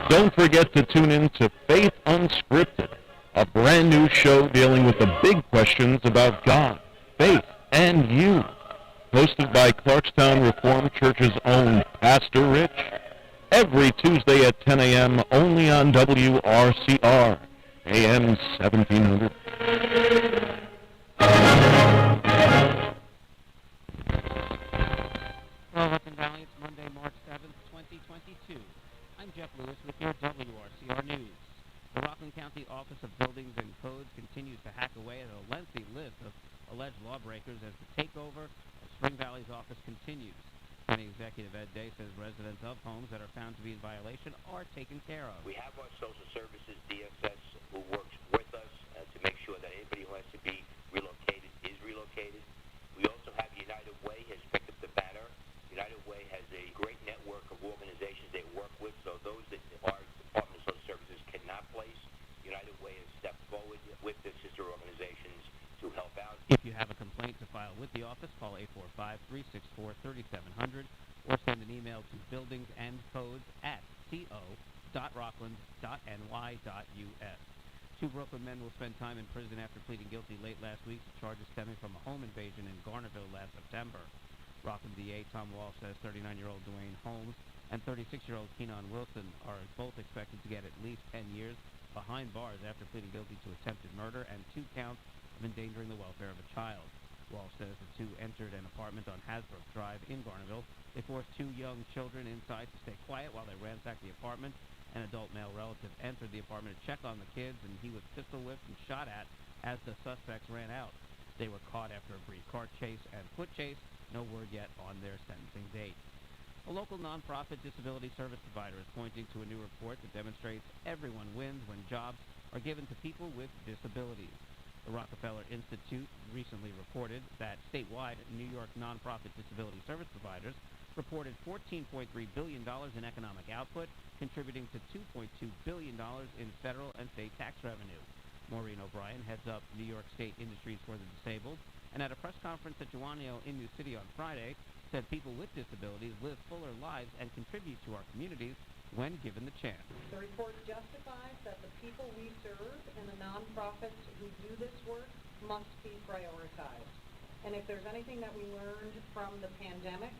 Don't forget to tune in to Faith Unscripted, a brand new show dealing with the big questions about God, faith, and you. Hosted by Clarkstown Reformed Church's own Pastor Rich. every Tuesday at 10 a.m. only on WRCR, AM 1700. Well, Hudson Valley, it's Monday, March 7th, 2022. I'm Jeff Lewis with your WRCR News. The Rockland County Office of Buildings and Codes continues to hack away at a lengthy list of alleged lawbreakers as the takeover of Spring Valley's office continues. County Executive Ed Day says residents of homes that are found to be in violation are taken care of. We have our social services, DSS, who works with us to make sure that anybody who has to be relocated is relocated. We also have United Way has picked up the banner. United Way has a great network of organizations they work with, so those that our Department of Social Services cannot place, United Way has stepped forward with the sister organizations to help out. If you have a complaint to file with the office, call 845-364-3700 or send an email to buildingsandcodes@co.rockland.ny.us. Two Brooklyn men will spend time in prison after pleading guilty late last week to charges stemming from a home invasion in Garnerville last September. Rockland DA Tom Walsh says 39-year-old Dwayne Holmes and 36-year-old Kenon Wilson are both expected to get at least 10 years behind bars after pleading guilty to attempted murder and 2 counts of endangering the welfare of a child. Walsh says the two entered an apartment on Hasbrook Drive in Garnerville. They forced 2 young children inside to stay quiet while they ransacked the apartment. An adult male relative entered the apartment to check on the kids, and he was pistol whipped and shot at as the suspects ran out. They were caught after a brief car chase and foot chase. No word yet on their sentencing date. A local nonprofit disability service provider is pointing to a new report that demonstrates everyone wins when jobs are given to people with disabilities. The Rockefeller Institute recently reported that statewide New York nonprofit disability service providers reported $14.3 billion in economic output, contributing to $2.2 billion in federal and state tax revenue. Maureen O'Brien heads up New York State Industries for the Disabled, and at a press conference at Juanio in New City on Friday, said people with disabilities live fuller lives and contribute to our communities when given the chance. The report justifies that the people we serve and the nonprofits who do this work must be prioritized. And if there's anything that we learned from the pandemic,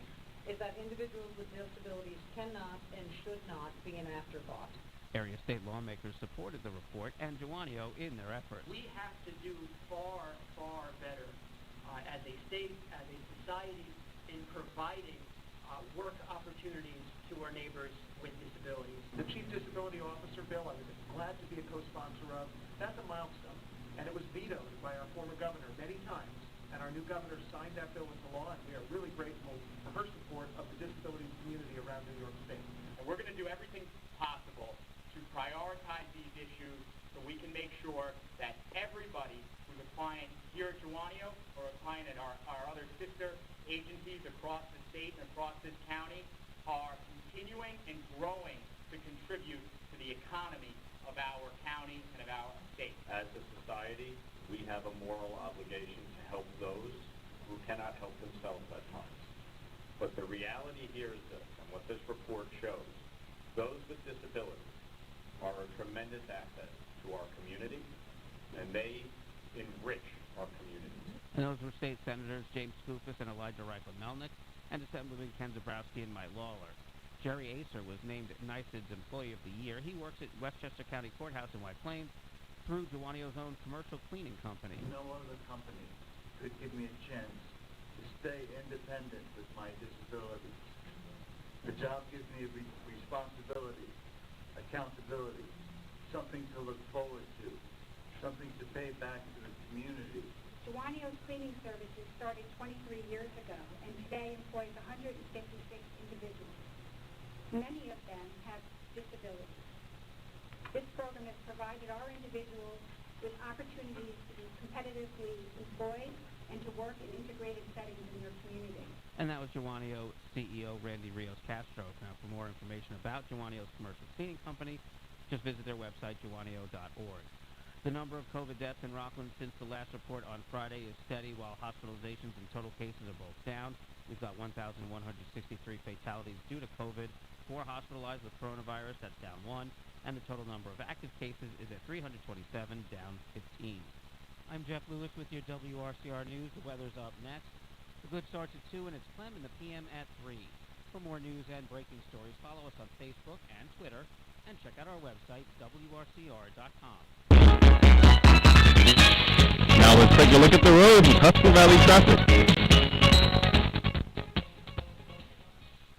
is that individuals with disabilities cannot and should not be an afterthought. Area state lawmakers supported the report and Juanio in their efforts. We have to do far, far better as a state, as a society, in providing work opportunities to our neighbors with disabilities. The Chief Disability Officer bill, I was glad to be a co-sponsor of. That's a milestone, and it was vetoed by our former governor many times, and our new governor signed that bill into law, and we are really grateful for her support of the disability community around New York State. And we're going to do everything possible to prioritize these issues so we can make sure that everybody who's a client here at Juanio or a client at our other sister agencies across the state and across this county are continuing and growing to contribute to the economy of our county and of our state. As a society, we have a moral obligation to help those who cannot help themselves at times. But the reality here is this, and what this report shows, those with disabilities are a tremendous asset to our community, and they enrich our community. And those were state senators James Skoufis and Elijah Reichlin-Melnick, and Assemblyman Ken Zabrowski and Mike Lawler. Jerry Acer was named NYSED's Employee of the Year. He works at Westchester County Courthouse in White Plains through Juanio's own commercial cleaning company. No other company could give me a chance to stay independent with my disabilities. The job gives me responsibility, accountability, something to look forward to, something to pay back to the community. Juanio's cleaning services started 23 years ago and today employs 156 individuals. Many of them have disabilities. This program has provided our individuals with opportunities to be competitively employed and to work in integrated settings in your community. And that was Juanio CEO Randy Rios Castro. Now, for more information about Juanio's commercial cleaning company, just visit their website, juanio.org. The number of COVID deaths in Rockland since the last report on Friday is steady, while hospitalizations and total cases are both down. We've got 1,163 fatalities due to COVID, 4 hospitalized with coronavirus, that's down 1, and the total number of active cases is at 327, down 15. I'm Jeff Lewis with your WRCR News. The weather's up next. The good starts at 2, and it's Clem in the PM at 3. For more news and breaking stories, follow us on Facebook and Twitter, and check out our website, WRCR.com. Now let's take a look at the road and Custer Valley traffic.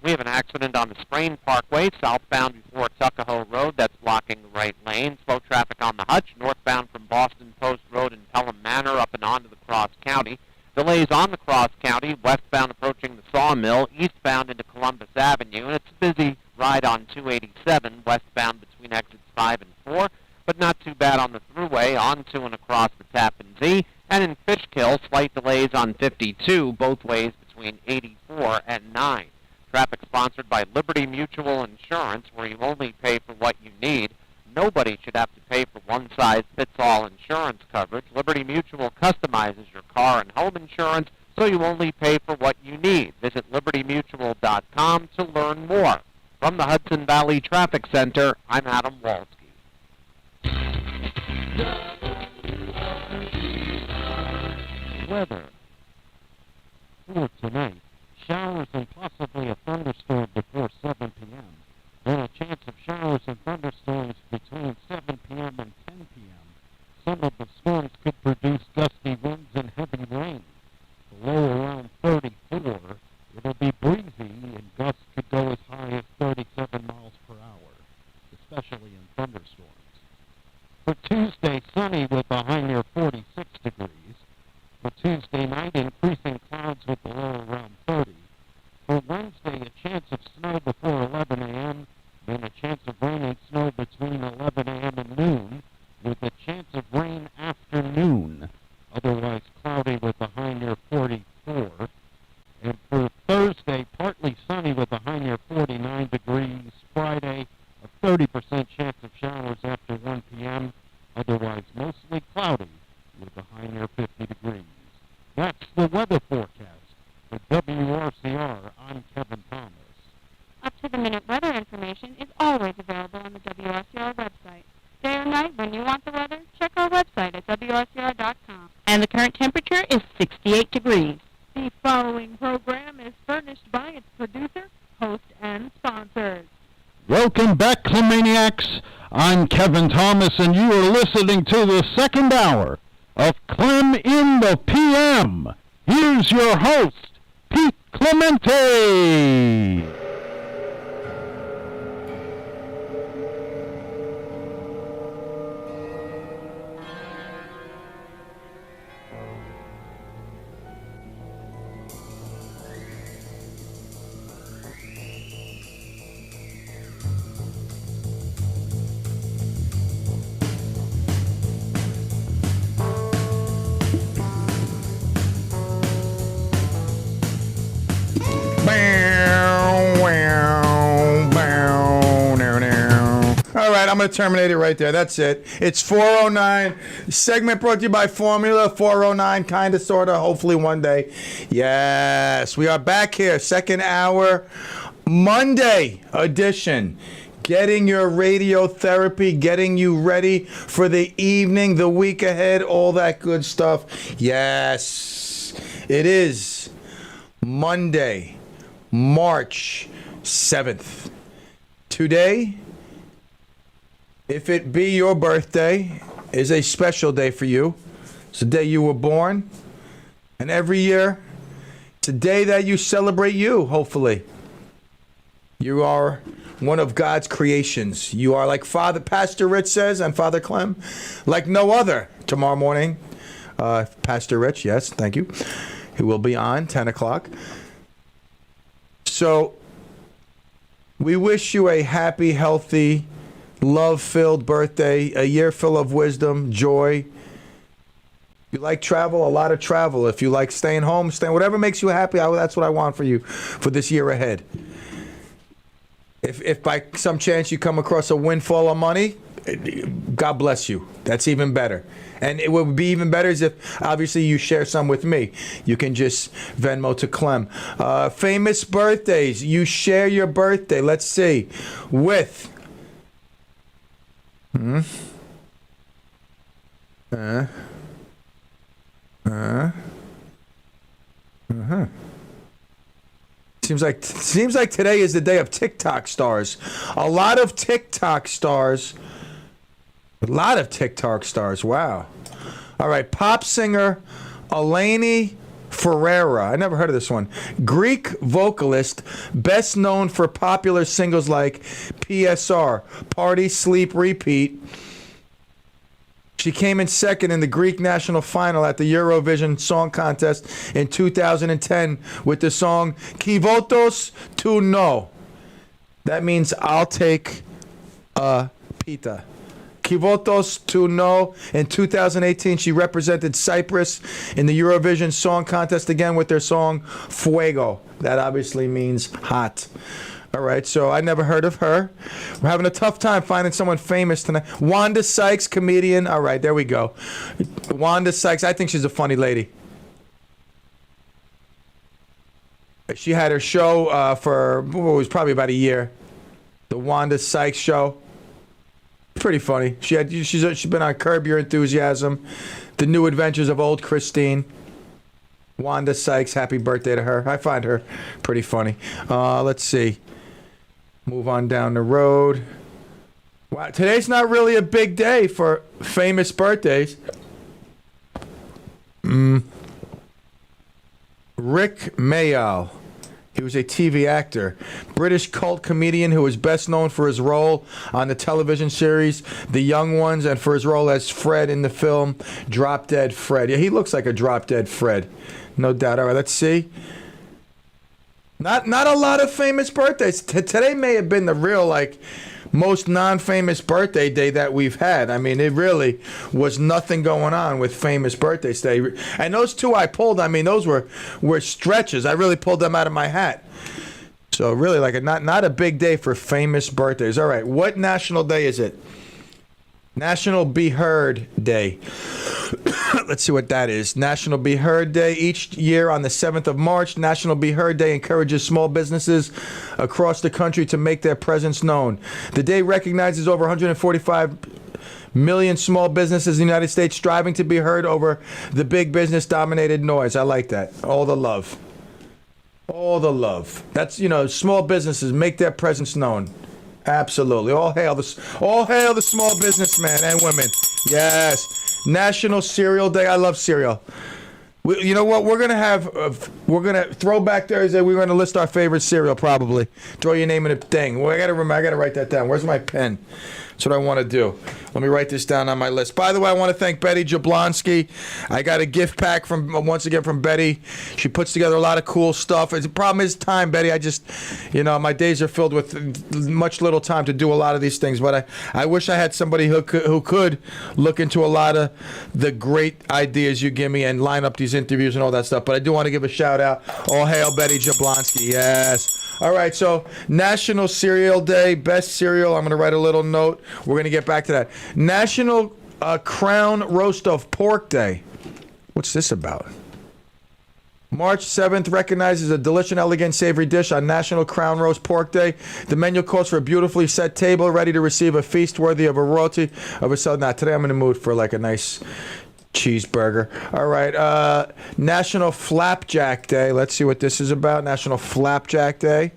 We have an accident on the Sprain Parkway, southbound before Tuckahoe Road. That's blocking the right lane. Slow traffic on the Hutch, northbound from Boston Post Road in Pelham Manor up and onto the Cross County. Delays on the Cross County, westbound approaching the Sawmill, eastbound into Columbus Avenue. And it's a busy ride on 287, westbound between exits 5 and 4, but not too bad on the thruway, onto and across the Tappan Zee. And in Fishkill, slight delays on 52, both ways between 84 and 9. Traffic sponsored by Liberty Mutual Insurance, where you only pay for what you need. Nobody should have to pay for one-size-fits-all insurance coverage. Liberty Mutual customizes your car and home insurance, so you only pay for what you need. Visit libertymutual.com to learn more. From the Hudson Valley Traffic Center, I'm Adam Walski. Weather. For tonight, showers and possibly a thunderstorm before 7 p.m. Then a chance of showers and thunderstorms between 7 p.m. and 10 p.m. Some of the storms could produce gusty winds and heavy rain. The low around 34. It'll be breezy and gusts could go as high as 37 miles per hour, especially in thunderstorms. For Tuesday, sunny with a high near 46 degrees. For Tuesday night, increasing clouds with the low around 30. For Wednesday, a chance of snow before 11 a.m., then a chance of rain and snow between 11 a.m. and noon, with a chance of rain after noon. Otherwise cloudy with a high near 44. And for Thursday, partly sunny with a high near 49 degrees. Friday, a 30% chance of showers after 1 p.m., otherwise mostly cloudy with a high near 50 degrees. That's the weather forecast. For WRCR, I'm Kevin Thomas. Up-to-the-minute weather information is always available on the WRCR website. Day or night, when you want the weather, check our website at WRCR.com. And the current temperature is 68 degrees. The following program is furnished by its producer, host, and sponsors. Welcome back, Clemaniacs. I'm Kevin Thomas, and you are listening to the second hour of Clem in the PM. Here's your host, Pete Clemente. All right, I'm going to terminate it right there. That's it. It's 4:09. Segment brought to you by Formula 4:09, kind of, sort of, hopefully one day. Yes, we are back here. Second hour, Monday edition. Getting your radiotherapy, getting you ready for the evening, the week ahead, all that good stuff. Yes, it is Monday, March 7th. Today, if it be your birthday, is a special day for you. It's the day you were born. And every year, it's a day that you celebrate you, hopefully. You are one of God's creations. You are, like Pastor Rich says, and Father Clem, like no other. Tomorrow morning, Pastor Rich, yes, thank you. He will be on 10 o'clock. So, we wish you a happy, healthy, love-filled birthday, a year full of wisdom, joy. If you like travel, a lot of travel. If you like staying home, whatever makes you happy, that's what I want for you for this year ahead. If by some chance you come across a windfall of money, God bless you. That's even better. And it would be even better is if, obviously, you share some with me. You can just Venmo to Clem. Famous birthdays. You share your birthday, let's see, with... Seems like today is the day of TikTok stars. A lot of TikTok stars. Wow. All right, pop singer Eleni Ferreira. I never heard of this one. Greek vocalist, best known for popular singles like PSR, Party, Sleep, Repeat. She came in second in the Greek national final at the Eurovision Song Contest in 2010 with the song Kivotos to No. That means I'll take a pita. Kivotos to No. In 2018, she represented Cyprus in the Eurovision Song Contest again with their song Fuego. That obviously means hot. All right, so I never heard of her. We're having a tough time finding someone famous tonight. Wanda Sykes, comedian. All right, there we go. Wanda Sykes, I think she's a funny lady. She had her show for, it was probably about a year. The Wanda Sykes show. Pretty funny. She's been on Curb Your Enthusiasm, The New Adventures of Old Christine. Wanda Sykes, happy birthday to her. I find her pretty funny. Let's see. Move on down the road. Wow, today's not really a big day for famous birthdays. Rick Mayall. He was a TV actor, British cult comedian who is best known for his role on the television series The Young Ones and for his role as Fred in the film Drop Dead Fred. Yeah, he looks like a Drop Dead Fred, no doubt. All right, let's see. Not a lot of famous birthdays. Today may have been the real, most non-famous birthday day that we've had. I mean, it really was nothing going on with famous birthdays today. And those two I pulled, those were stretches. I really pulled them out of my hat. So really, not a big day for famous birthdays. All right, what national day is it? National Be Heard Day. Let's see what that is. National Be Heard Day. Each year on the 7th of March, National Be Heard Day encourages small businesses across the country to make their presence known. The day recognizes over 145 million small businesses in the United States striving to be heard over the big business-dominated noise. I like that. All the love. All the love. That's, small businesses make their presence known. Absolutely. All hail the small businessmen and women. Yes. National Cereal Day. I love cereal. You know what? We're gonna Throwback Thursday. We're gonna list our favorite cereal. Probably throw your name in a thing. Well, I gotta write that down. Where's my pen? That's what I want to do. Let me write this down on my list. By the way, I want to thank Betty Jablonski. I got a gift pack once again from Betty. She puts together a lot of cool stuff. The problem is time, Betty. I just, my days are filled with much little time to do a lot of these things. But I wish I had somebody who could look into a lot of the great ideas you give me and line up these interviews and all that stuff. But I do want to give a shout out. All hail Betty Jablonski. Yes. All right, so National Cereal Day, best cereal. I'm going to write a little note. We're going to get back to that. National Crown Roast of Pork Day. What's this about? March 7th recognizes a delicious, elegant, savory dish on National Crown Roast Pork Day. The menu calls for a beautifully set table ready to receive a feast worthy of a royalty of a southern. Now, today I'm in the mood for a nice cheeseburger. All right. National Flapjack Day. Let's see what this is about. National Flapjack Day.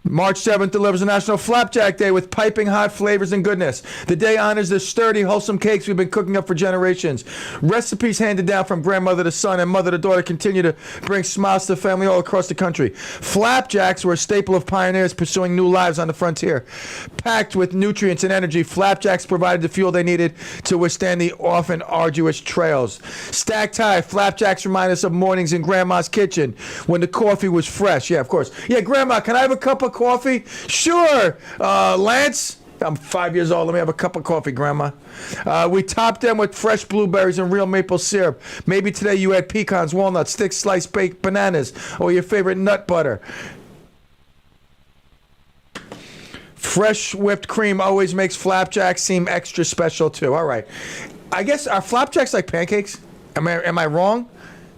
March 7th delivers a National Flapjack Day with piping hot flavors and goodness. The day honors the sturdy, wholesome cakes we've been cooking up for generations. Recipes handed down from grandmother to son and mother to daughter continue to bring smiles to the family all across the country. Flapjacks were a staple of pioneers pursuing new lives on the frontier. Packed with nutrients and energy, flapjacks provided the fuel they needed to withstand the often arduous trails. Stacked high, flapjacks remind us of mornings in Grandma's kitchen when the coffee was fresh. Yeah, of course. Yeah, Grandma, can I have a cup of coffee? Sure. Lance, I'm 5 years old. Let me have a cup of coffee, Grandma. We topped them with fresh blueberries and real maple syrup. Maybe today you had pecans, walnuts, thick sliced baked bananas, or your favorite nut butter. Fresh whipped cream always makes flapjacks seem extra special, too. All right. I guess, are flapjacks like pancakes? Am I wrong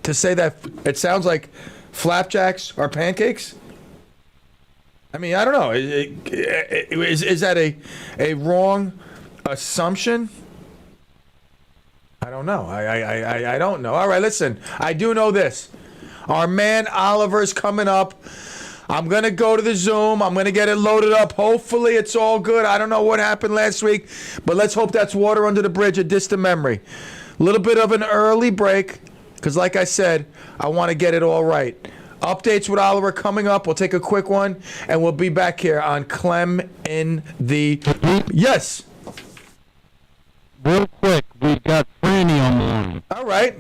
to say that it sounds like flapjacks are pancakes? I mean, I don't know. Is that a wrong assumption? I don't know. I don't know. All right, listen. I do know this. Our man Oliver's coming up. I'm going to go to the Zoom. I'm going to get it loaded up. Hopefully it's all good. I don't know what happened last week, but let's hope that's water under the bridge, a distant memory. A little bit of an early break because, like I said, I want to get it all right. Updates with Oliver coming up. We'll take a quick one, and we'll be back here on Clem in the... Yes. Real quick, we've got Franny on the line. All right.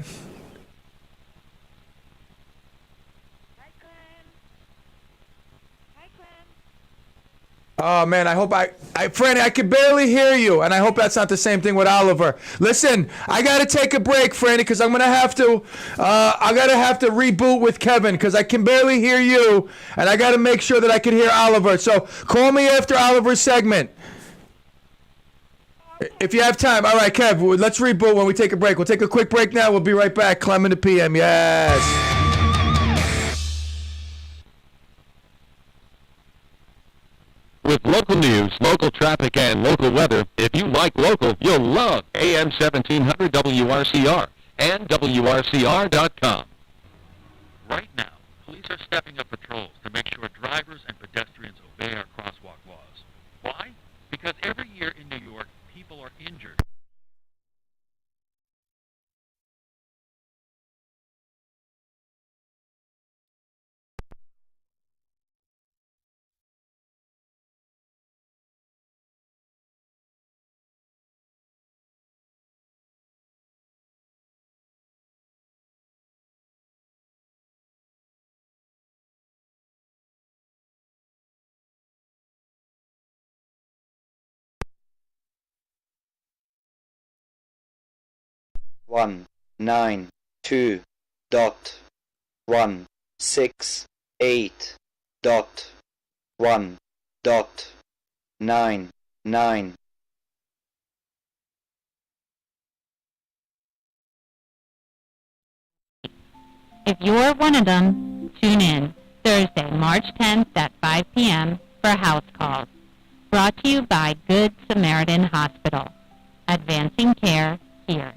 Oh, man, I hope Franny, I can barely hear you, and I hope that's not the same thing with Oliver. Listen, I got to take a break, Franny, because I'm going to have to, reboot with Kevin, because I can barely hear you, and I got to make sure that I can hear Oliver. So call me after Oliver's segment. If you have time. All right, Kev, let's reboot when we take a break. We'll take a quick break now. We'll be right back. Clem in the PM, yes. With local news, local traffic, and local weather, if you like local, you'll love AM 1700 WRCR and WRCR.com. Right now, police are stepping up patrols to make sure drivers and pedestrians obey our crosswalk laws. Why? Because every year in New York, people are injured. One 9 2 dot 1 6 8 dot 1 dot 9 9. If you're one of them, tune in Thursday, March 10th at 5 p.m. for House Calls. Brought to you by Good Samaritan Hospital. Advancing care here.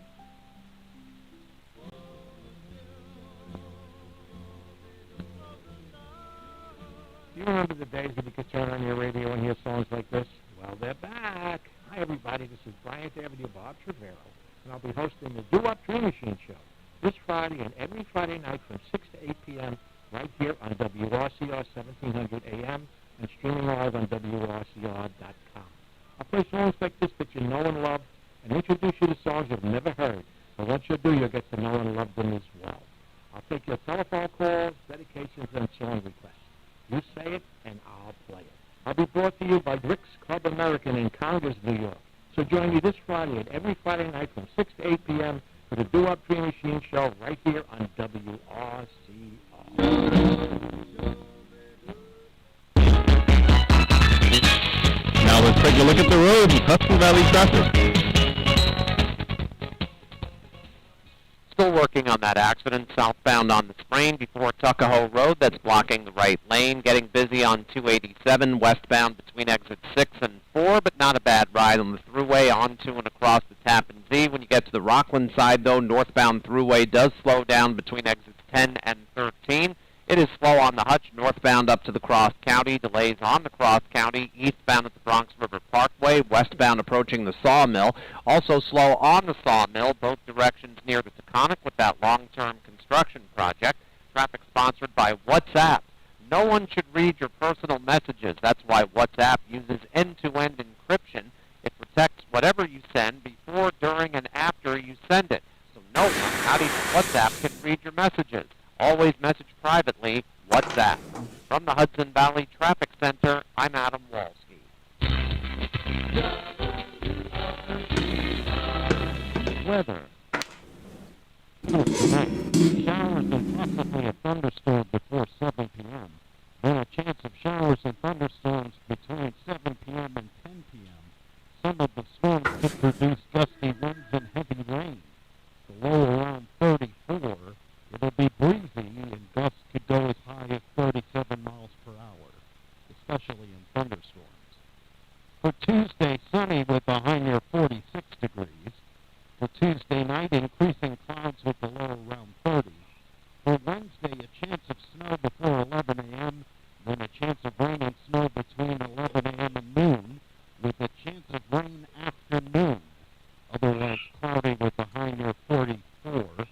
Do you remember the days when you could turn on your radio and hear songs like this? Well, they're back. Hi, everybody. This is Bryant Avenue Bob Trevero, and I'll be hosting the Do-Up Dream Machine Show this Friday and every Friday night from 6 to 8 p.m. right here on WRCR 1700 AM and streaming live on WRCR.com. I'll play songs like this that you know and love and introduce you to songs you've never heard. And once you do, you'll get to know and love them as well. I'll take your telephone calls, dedications, and song requests. You say it, and I'll play it. I'll be brought to you by Rick's Club American in Congress, New York. So join me this Friday and every Friday night from 6 to 8 p.m. for the Do-Up Dream Machine Show right here on WRCR. Now let's take a look at the road and Hudson Valley traffic. Still working on that accident southbound on the Sprain before Tuckahoe Road. That's blocking the right lane. Getting busy on 287 westbound between exits 6 and 4, but not a bad ride on the thruway onto and across the Tappan Zee. When you get to the Rockland side, though, northbound thruway does slow down between exits 10 and 13. It is slow on the Hutch, northbound up to the Cross County. Delays on the Cross County, eastbound at the Bronx River Parkway, westbound approaching the Sawmill. Also slow on the Sawmill, both directions near the Taconic with that long-term construction project. Traffic sponsored by WhatsApp. No one should read your personal messages. That's why WhatsApp uses end-to-end encryption. It protects whatever you send before, during, and after you send it. So no one, not even WhatsApp, can read your messages. Always message privately, WhatsApp. From the Hudson Valley Traffic Center, I'm Adam Walski. Weather. Tonight, showers and possibly a thunderstorm before 7 p.m. Then a chance of showers and thunderstorms between 7 p.m. and 10 p.m. Some of the storms could produce gusty winds and heavy rain. The low around 34. It'll be breezy and gusts could go as high as 37 miles per hour, especially in thunderstorms. For Tuesday, sunny with a high near 46 degrees. For Tuesday night, increasing clouds with the low around 30. For Wednesday, a of snow before 11 a.m., then a chance of rain and snow between 11 a.m. and noon, with a chance of rain after noon. Otherwise cloudy with a high near 44.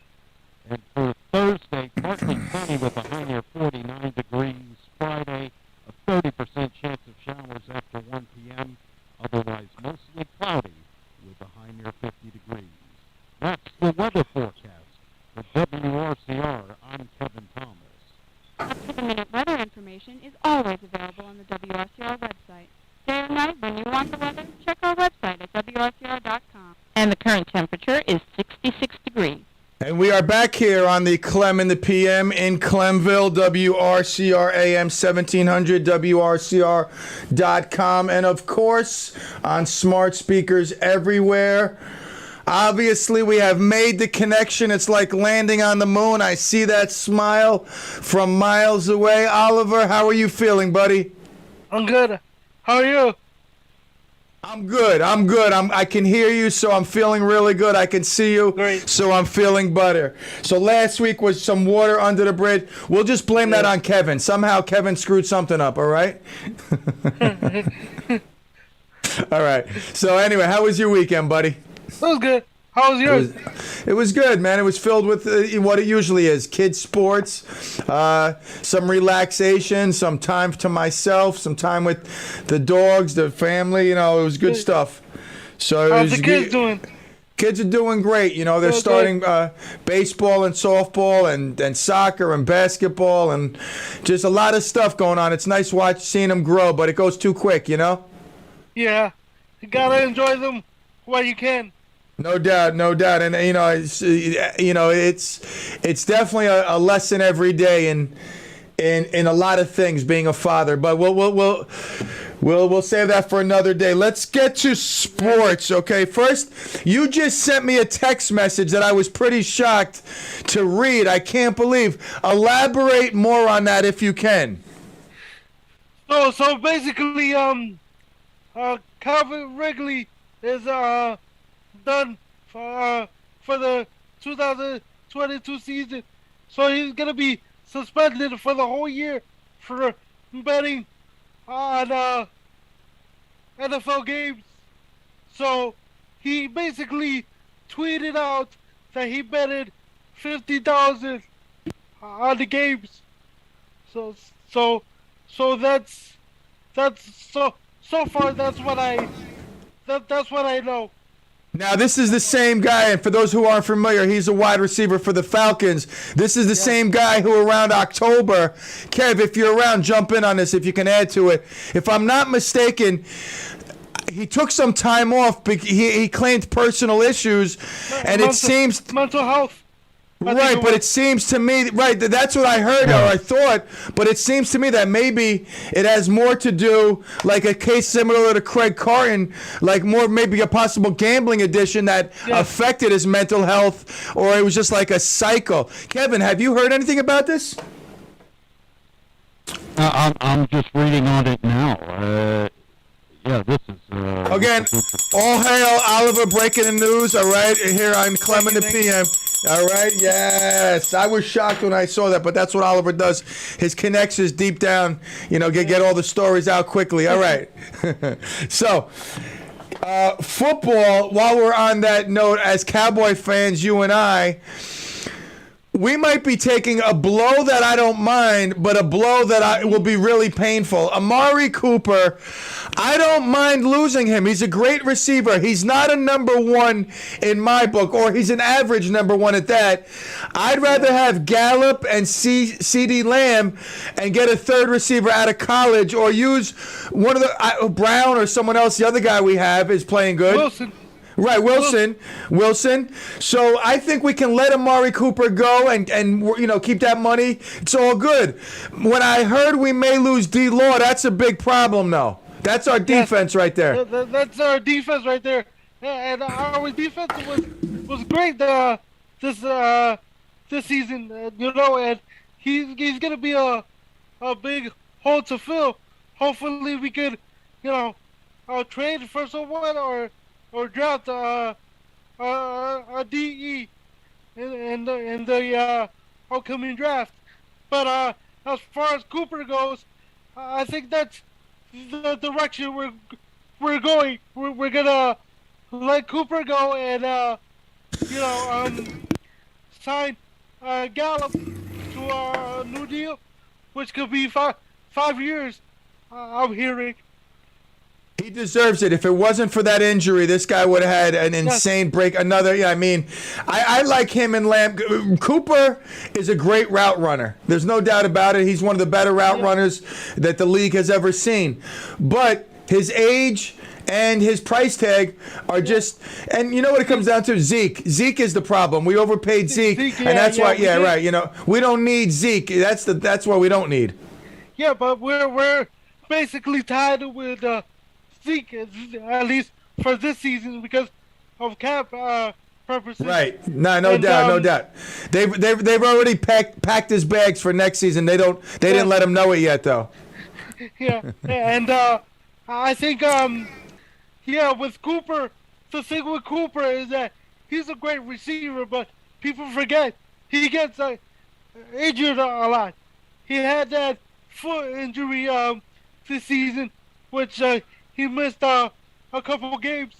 And for Thursday, partly sunny with a high near 49 degrees. Friday, a 30% chance of showers after 1 p.m. Otherwise mostly cloudy with a high near 50 degrees. That's the weather forecast. For WRCR, I'm Kevin Thomas. Up-to-the-minute weather information is always available on the WRCR website. Day or night, when you want the weather, check our website at WRCR.com. And the current temperature is 66 degrees. And we are back here on the Clem in the PM in Clemville, WRCR AM 1700, WRCR.com, and of course on smart speakers everywhere. Obviously, we have made the connection. It's like landing on the moon. I see that smile from miles away. Oliver, how are you feeling, buddy? I'm good. How are you? I'm good. I can hear you, so I'm feeling really good. I can see you, so I'm feeling better. So last week was some water under the bridge. We'll just blame that on Kevin. Somehow Kevin screwed something up, all right? All right. So anyway, how was your weekend, buddy? It was good. How was yours? It was good, man. It was filled with what it usually is. Kids sports, some relaxation, some time to myself, some time with the dogs, the family. You know, it was good stuff. So how's the kids doing? Kids are doing great. You know, they're starting baseball and softball and soccer and basketball and just a lot of stuff going on. It's nice seeing them grow, but it goes too quick, you know? Yeah. You gotta enjoy them while you can. No doubt, and it's definitely a lesson every day in a lot of things being a father. But we'll save that for another day. Let's get to sports, okay? First, you just sent me a text message that I was pretty shocked to read. I can't believe. Elaborate more on that if you can. So basically, Calvin Wrigley is done for the 2022 season, so he's gonna be suspended for the whole year for betting on NFL games. So he basically tweeted out that he betted $50,000 on the games. So that's so far that's what I know. Now, this is the same guy, and for those who aren't familiar, he's a wide receiver for the Falcons. This is the same guy who around October, Kev, if you're around, jump in on this if you can add to it. If I'm not mistaken, he took some time off. He claimed personal issues, and it seems... Mental health. Right, but it seems to me, right, that's what I heard or I thought, but it seems to me that maybe it has more to do, like a case similar to Craig Carton, like more maybe a possible gambling addiction that affected his mental health, or it was just like a cycle. Kevin, have you heard anything about this? I'm just reading on it now. Yeah, this is... Again, all hail Oliver breaking the news, all right, here on Clem in the PM. All right, yes. I was shocked when I saw that, but that's what Oliver does. His connections deep down, get all the stories out quickly. All right. So, football, while we're on that note, as Cowboy fans, you and I, we might be taking a blow that I don't mind, but a blow that will be really painful. Amari Cooper, I don't mind losing him. He's a great receiver. He's not a number one in my book, or he's an average number one at that. I'd rather have Gallup and CeeDee Lamb and get a third receiver out of college, or use one of the Brown or someone else. The other guy we have is playing good. Wilson. Right, Wilson. So I think we can let Amari Cooper go and keep that money. It's all good. When I heard we may lose D. Law, that's a big problem, though. That's our defense right there. That's our defense right there, and our defense was great this season. And he's gonna be a big hole to fill. Hopefully we could trade for someone or draft a DE in the upcoming draft. But as far as Cooper goes, I think that's the direction we're going. We're gonna let Cooper go and sign Gallup to a new deal, which could be 5 years. I'm hearing. He deserves it. If it wasn't for that injury, this guy would have had an insane break. I like him and Lamb. Cooper is a great route runner. There's no doubt about it. He's one of the better route runners that the league has ever seen. But his age and his price tag are just, and you know what it comes down to? Zeke. Zeke is the problem. We overpaid Zeke, and that's why. Yeah, right. You know, we don't need Zeke. That's what we don't need. Yeah, but we're basically tied with Zeke, at least for this season, because of cap purposes. Right. No doubt. They've already packed his bags for next season. They didn't let him know it yet though. Yeah, and I think with Cooper, the thing with Cooper is that he's a great receiver, but people forget he gets injured a lot. He had that foot injury this season, which he missed a couple of games,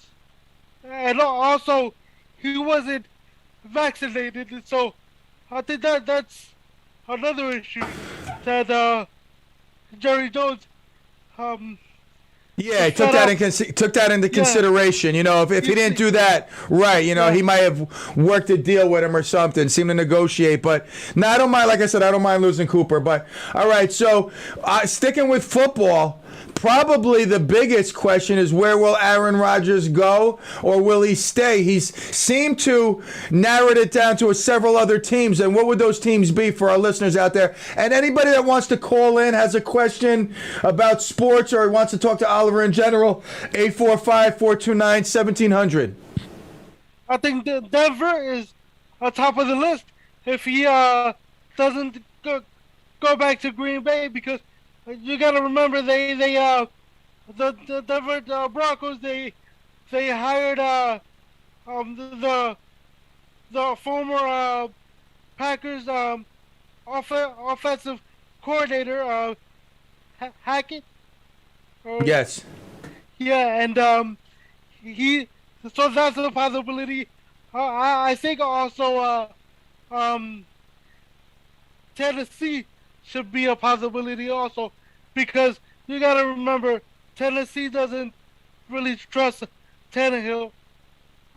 and also he wasn't vaccinated, and so I think that's another issue that Jerry Jones Yeah, he took that into consideration. You know, if he didn't do that right, you know, he might have worked a deal with him or something, seemed to negotiate. But no, I don't mind. Like I said, I don't mind losing Cooper. But all right, so sticking with football. Probably the biggest question is, where will Aaron Rodgers go, or will he stay? He's seemed to narrowed it down to several other teams. And what would those teams be for our listeners out there? And anybody that wants to call in, has a question about sports, or wants to talk to Oliver in general, 845-429-1700. I think Denver is on top of the list if he doesn't go back to Green Bay, because you got to remember the Denver Broncos, they hired the former Packers offensive coordinator Hackett. Yes. Yeah, and so that's a possibility. I think also Tennessee should be a possibility also, because you got to remember Tennessee doesn't really trust Tannehill.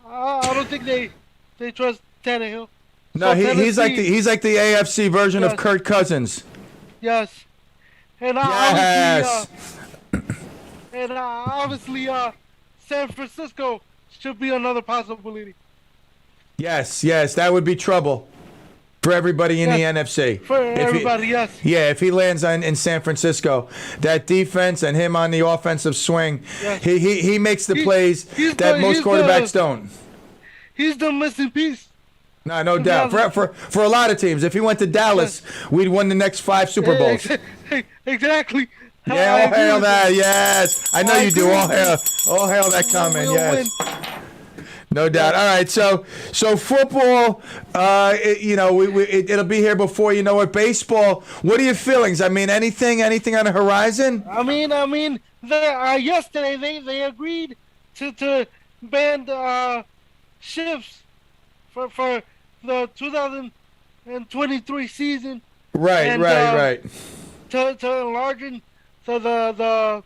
I don't think they trust Tannehill. No, he's like the AFC version of Kirk Cousins. Yes, and obviously San Francisco should be another possibility. Yes, that would be trouble for everybody in the NFC. For everybody, yes. Yeah, if he lands in San Francisco, that defense and him on the offensive swing, he makes the plays that most quarterbacks don't. He's the missing piece. No doubt. For a lot of teams, if he went to Dallas, we'd win the next 5 Super Bowls. Exactly. Yeah, all hail that. Yes, I know you do. All hail that comment. Yes. No doubt. All right, so football, it'll be here before you know it. Baseball, what are your feelings? I mean, anything on the horizon? I mean, yesterday they agreed to ban shifts for the 2023 season. Right. To enlarge the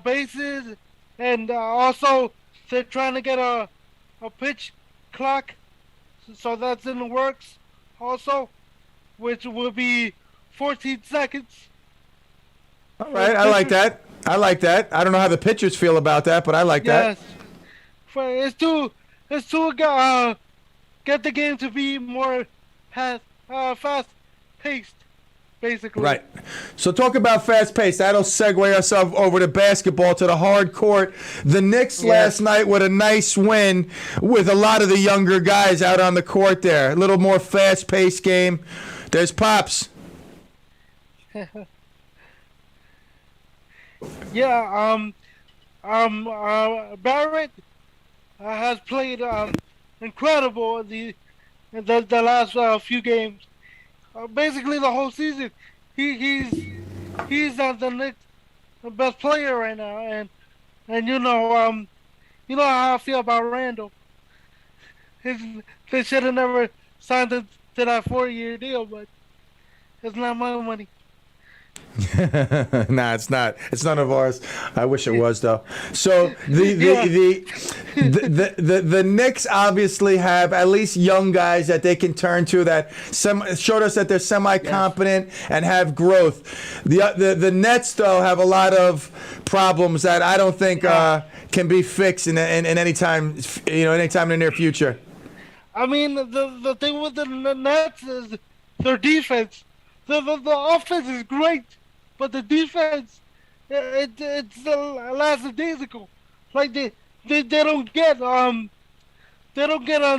bases, and also they're trying to get a pitch clock, so that's in the works also, which will be 14 seconds. All right, I like that. I don't know how the pitchers feel about that, but I like that. It's to get the game to be more fast-paced, basically. Right. So talk about fast-paced. That'll segue us over to basketball, to the hard court. The Knicks last night with a nice win with a lot of the younger guys out on the court there. A little more fast-paced game. There's Pops. Barrett has played incredible the last few games. basically the whole season. He's the Knicks' best player right now, and you know how I feel about Randall. His, they should have never signed him to that 4-year deal, but it's not my money. Nah, it's not. It's none of ours. I wish it was though. So the Knicks obviously have at least young guys that they can turn to that showed us that they're semi-competent and have growth. The Nets though have a lot of problems that I don't think can be fixed in any time anytime in the near future. I mean, the thing with the Nets is their defense. The offense is great, but the defense, it's lackadaisical. Like they don't get on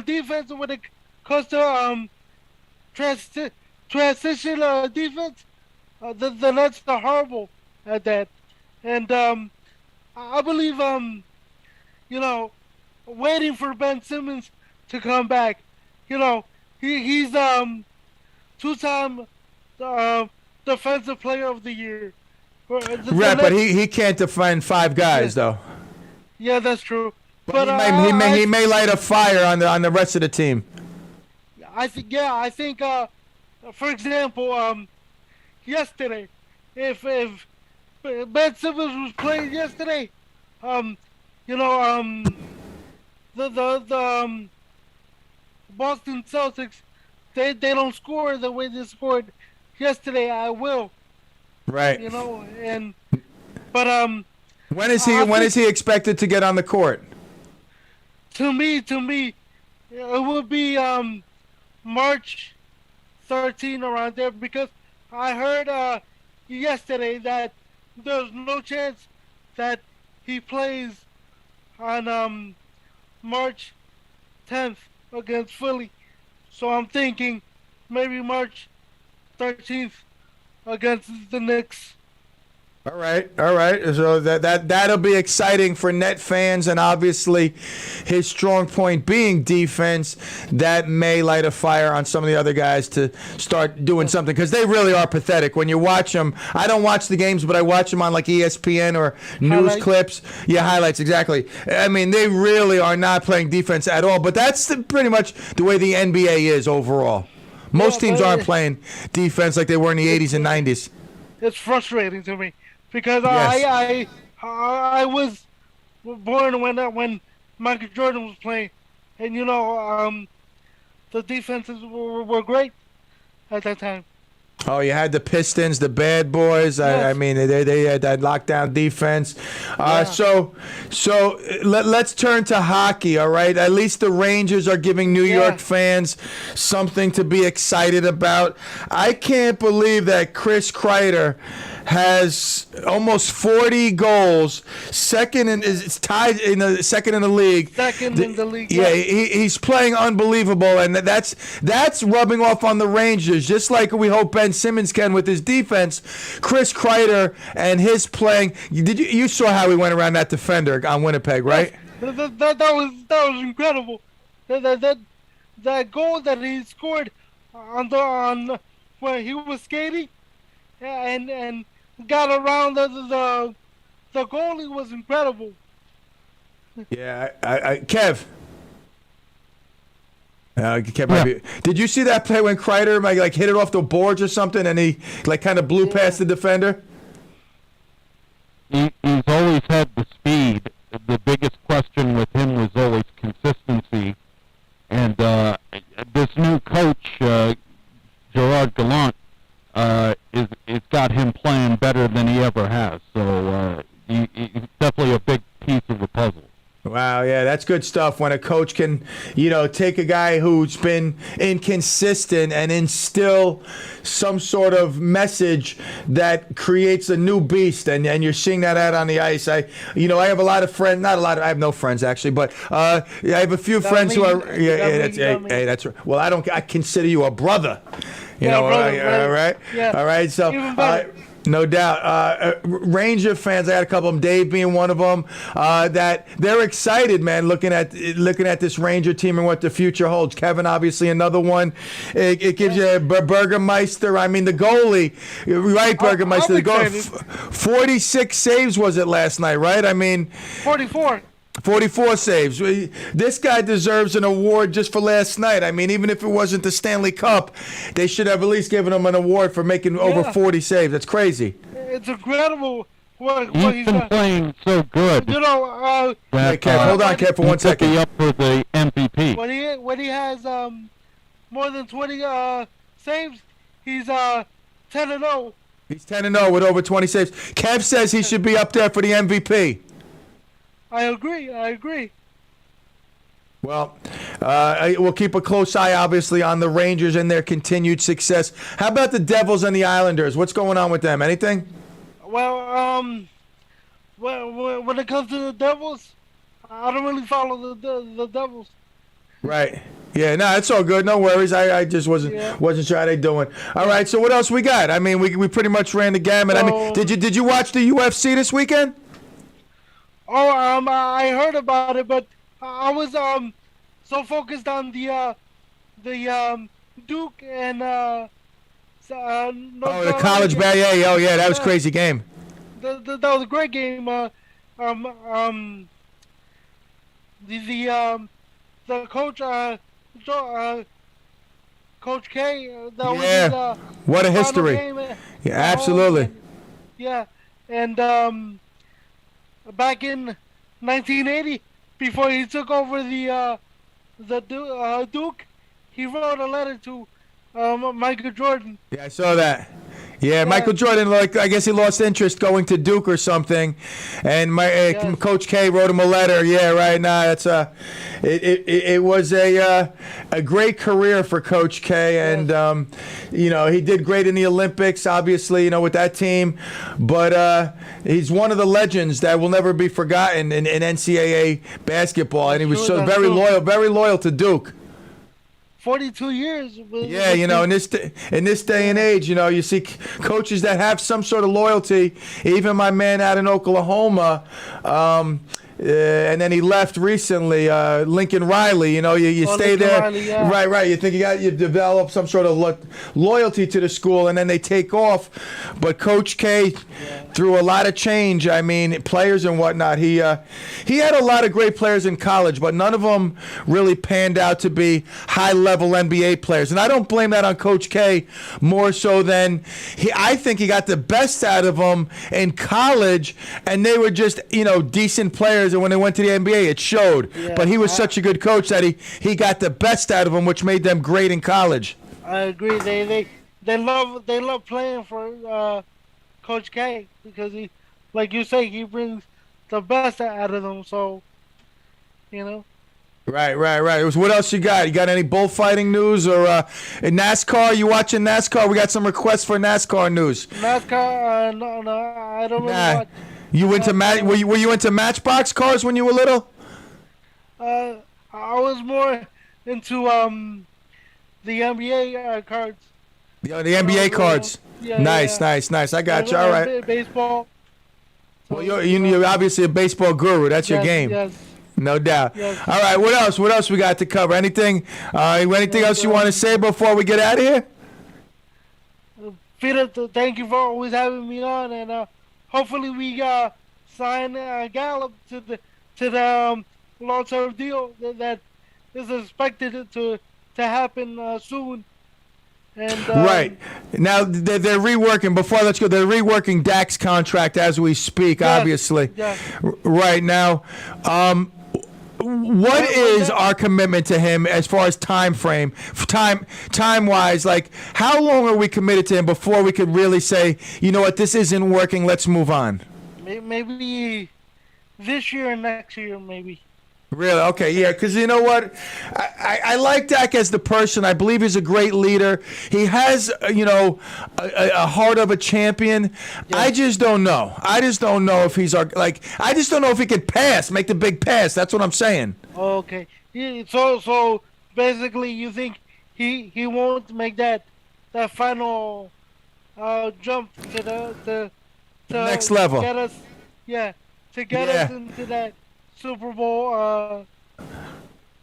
defense when it comes to transition defense. The Nets are horrible at that, and I believe waiting for Ben Simmons to come back. He's two-time defensive player of the year. Right, but he can't defend 5 guys though. Yeah, that's true. But he may light a fire on the rest of the team. I think for example, yesterday, if Ben Simmons was playing yesterday, the Boston Celtics, they don't score the way they scored yesterday. I will. Right. When is he expected to get on the court? To me, it would be March 13 around there, because I heard yesterday that there's no chance that he plays on March 10th against Philly. So I'm thinking maybe March 13th against the Knicks. All right. So that'll be exciting for Net fans, and obviously his strong point being defense. That may light a fire on some of the other guys to start doing something, because they really are pathetic when you watch them. I don't watch the games, but I watch them on like ESPN or news clips. Yeah, highlights, exactly. I mean, they really are not playing defense at all, but that's pretty much the way the NBA is overall. Most teams aren't playing defense like they were in the 80s and 90s. It's frustrating to me, because I was born when Michael Jordan was playing, and the defenses were great at that time. Oh, you had the Pistons, the bad boys. Yes. I mean, they had that lockdown defense. So let's turn to hockey, all right? At least the Rangers are giving New York fans something to be excited about. I can't believe that Chris Kreider has almost 40 goals, second in the league. Second in the league. Yeah, he's playing unbelievable, and that's rubbing off on the Rangers, just like we hope Ben Simmons can with his defense. Chris Kreider and his playing. You saw how he went around that defender on Winnipeg, right? That was incredible. That goal that he scored on when he was skating, and got around the goalie was incredible. Yeah, Kev. Did you see that play when Kreider hit it off the boards or something, and he kind of blew past the defender? He's always had the speed. The biggest question with him was always consistency, and this new coach, Gerard Gallant, it's got him playing better than he ever has. So he's definitely a big piece of the puzzle. Wow, yeah, that's good stuff when a coach can, take a guy who's been inconsistent and instill some sort of message that creates a new beast, and you're seeing that out on the ice. I have a lot of friends, I have no friends actually, but I have a few friends who are, that's right. Well, I consider you a brother. All right. Yeah. All right. So, No doubt. Ranger fans, I had a couple of them, Dave being one of them, that they're excited, man, looking at this Ranger team and what the future holds. Kevin, obviously, another one. It gives you Burgermeister. I mean, the goalie, right, Burgermeister? The goal, 46 saves was it last night, right? I mean, 44. 44 saves. This guy deserves an award just for last night. I mean, even if it wasn't the Stanley Cup, they should have at least given him an award for making over 40 saves. That's crazy. It's incredible what He's he's been done. playing so good. You know, That, Kev, hold on, Kev, for 1 second. Be up for the MVP. when he has more than 20 saves, he's 10-0. He's 10-0 with over 20 saves. Kev says he should be up there for the MVP. I agree. Well, we'll keep a close eye, obviously, on the Rangers and their continued success. How about the Devils and the Islanders? What's going on with them? Anything? Well, when it comes to the Devils, I don't really follow the Devils. Right. Yeah, no, it's all good. No worries. I just wasn't sure how they doing. All right, so what else we got? I mean, we pretty much ran the gamut. I mean, did you watch the UFC this weekend? Oh, I heard about it, but I was so focused on the Duke and North the college yeah. Oh yeah, that was a crazy game. That was a great game. The coach Coach K. That was his, what a history. game, Yeah, absolutely. And back in 1980, before he took over the Duke, he wrote a letter to Michael Jordan. Yeah, I saw that. Yeah, Michael Jordan, I guess he lost interest going to Duke or something, and Coach K wrote him a letter. Yeah, right. Nah, that's it was a great career for Coach K, and he did great in the Olympics, obviously, with that team, but he's one of the legends that will never be forgotten in NCAA basketball, and he was very loyal to Duke. 42 years. Yeah, in this day and age, you see coaches that have some sort of loyalty. Even my man out in Oklahoma, and then he left recently, Lincoln Riley. You stay there, Riley, yeah. right. You think you develop some sort of loyalty to the school, and then they take off. But Coach K, through a lot of change, I mean, players and whatnot. He had a lot of great players in college, but none of them really panned out to be high-level NBA players. And I don't blame that on Coach K more so than I think he got the best out of them in college, and they were just decent players. And when they went to the NBA, it showed. Yeah, but he was such a good coach that he got the best out of them, which made them great in college. I agree. They love playing for Coach K because he, like you say, he brings the best out of them. So, Right. What else you got? You got any bullfighting news or in NASCAR? You watching NASCAR? We got some requests for NASCAR news. NASCAR? No, I don't really watch. You into were you into Matchbox cars when you were little? I was more into the NBA cards. The NBA cards. Nice. I got you. All right. Baseball. Well, you're obviously a baseball guru. That's your game. Yes. No doubt. Yes. All right. What else? What else we got to cover? Anything else you want to say before we get out of here? Peter, thank you for always having me on, and hopefully we sign Gallup to the long-term deal that is expected to happen soon. And, right. Now, they're reworking, before let's go, they're reworking Dak's contract as we speak, obviously. Yes. Right now, what is our commitment to him as far as time wise? Like, how long are we committed to him before we could really say, you know what, this isn't working, let's move on? Maybe this year and next year, maybe. Really? Okay, yeah, because you know what? I like Dak as the person. I believe he's a great leader. He has, a heart of a champion. Yeah. I just don't know. I just don't know if he's I just don't know if he could make the big pass. That's what I'm saying. Okay. So basically you think he won't make that final jump to The next level. get us, to get us Yeah. into that Super Bowl.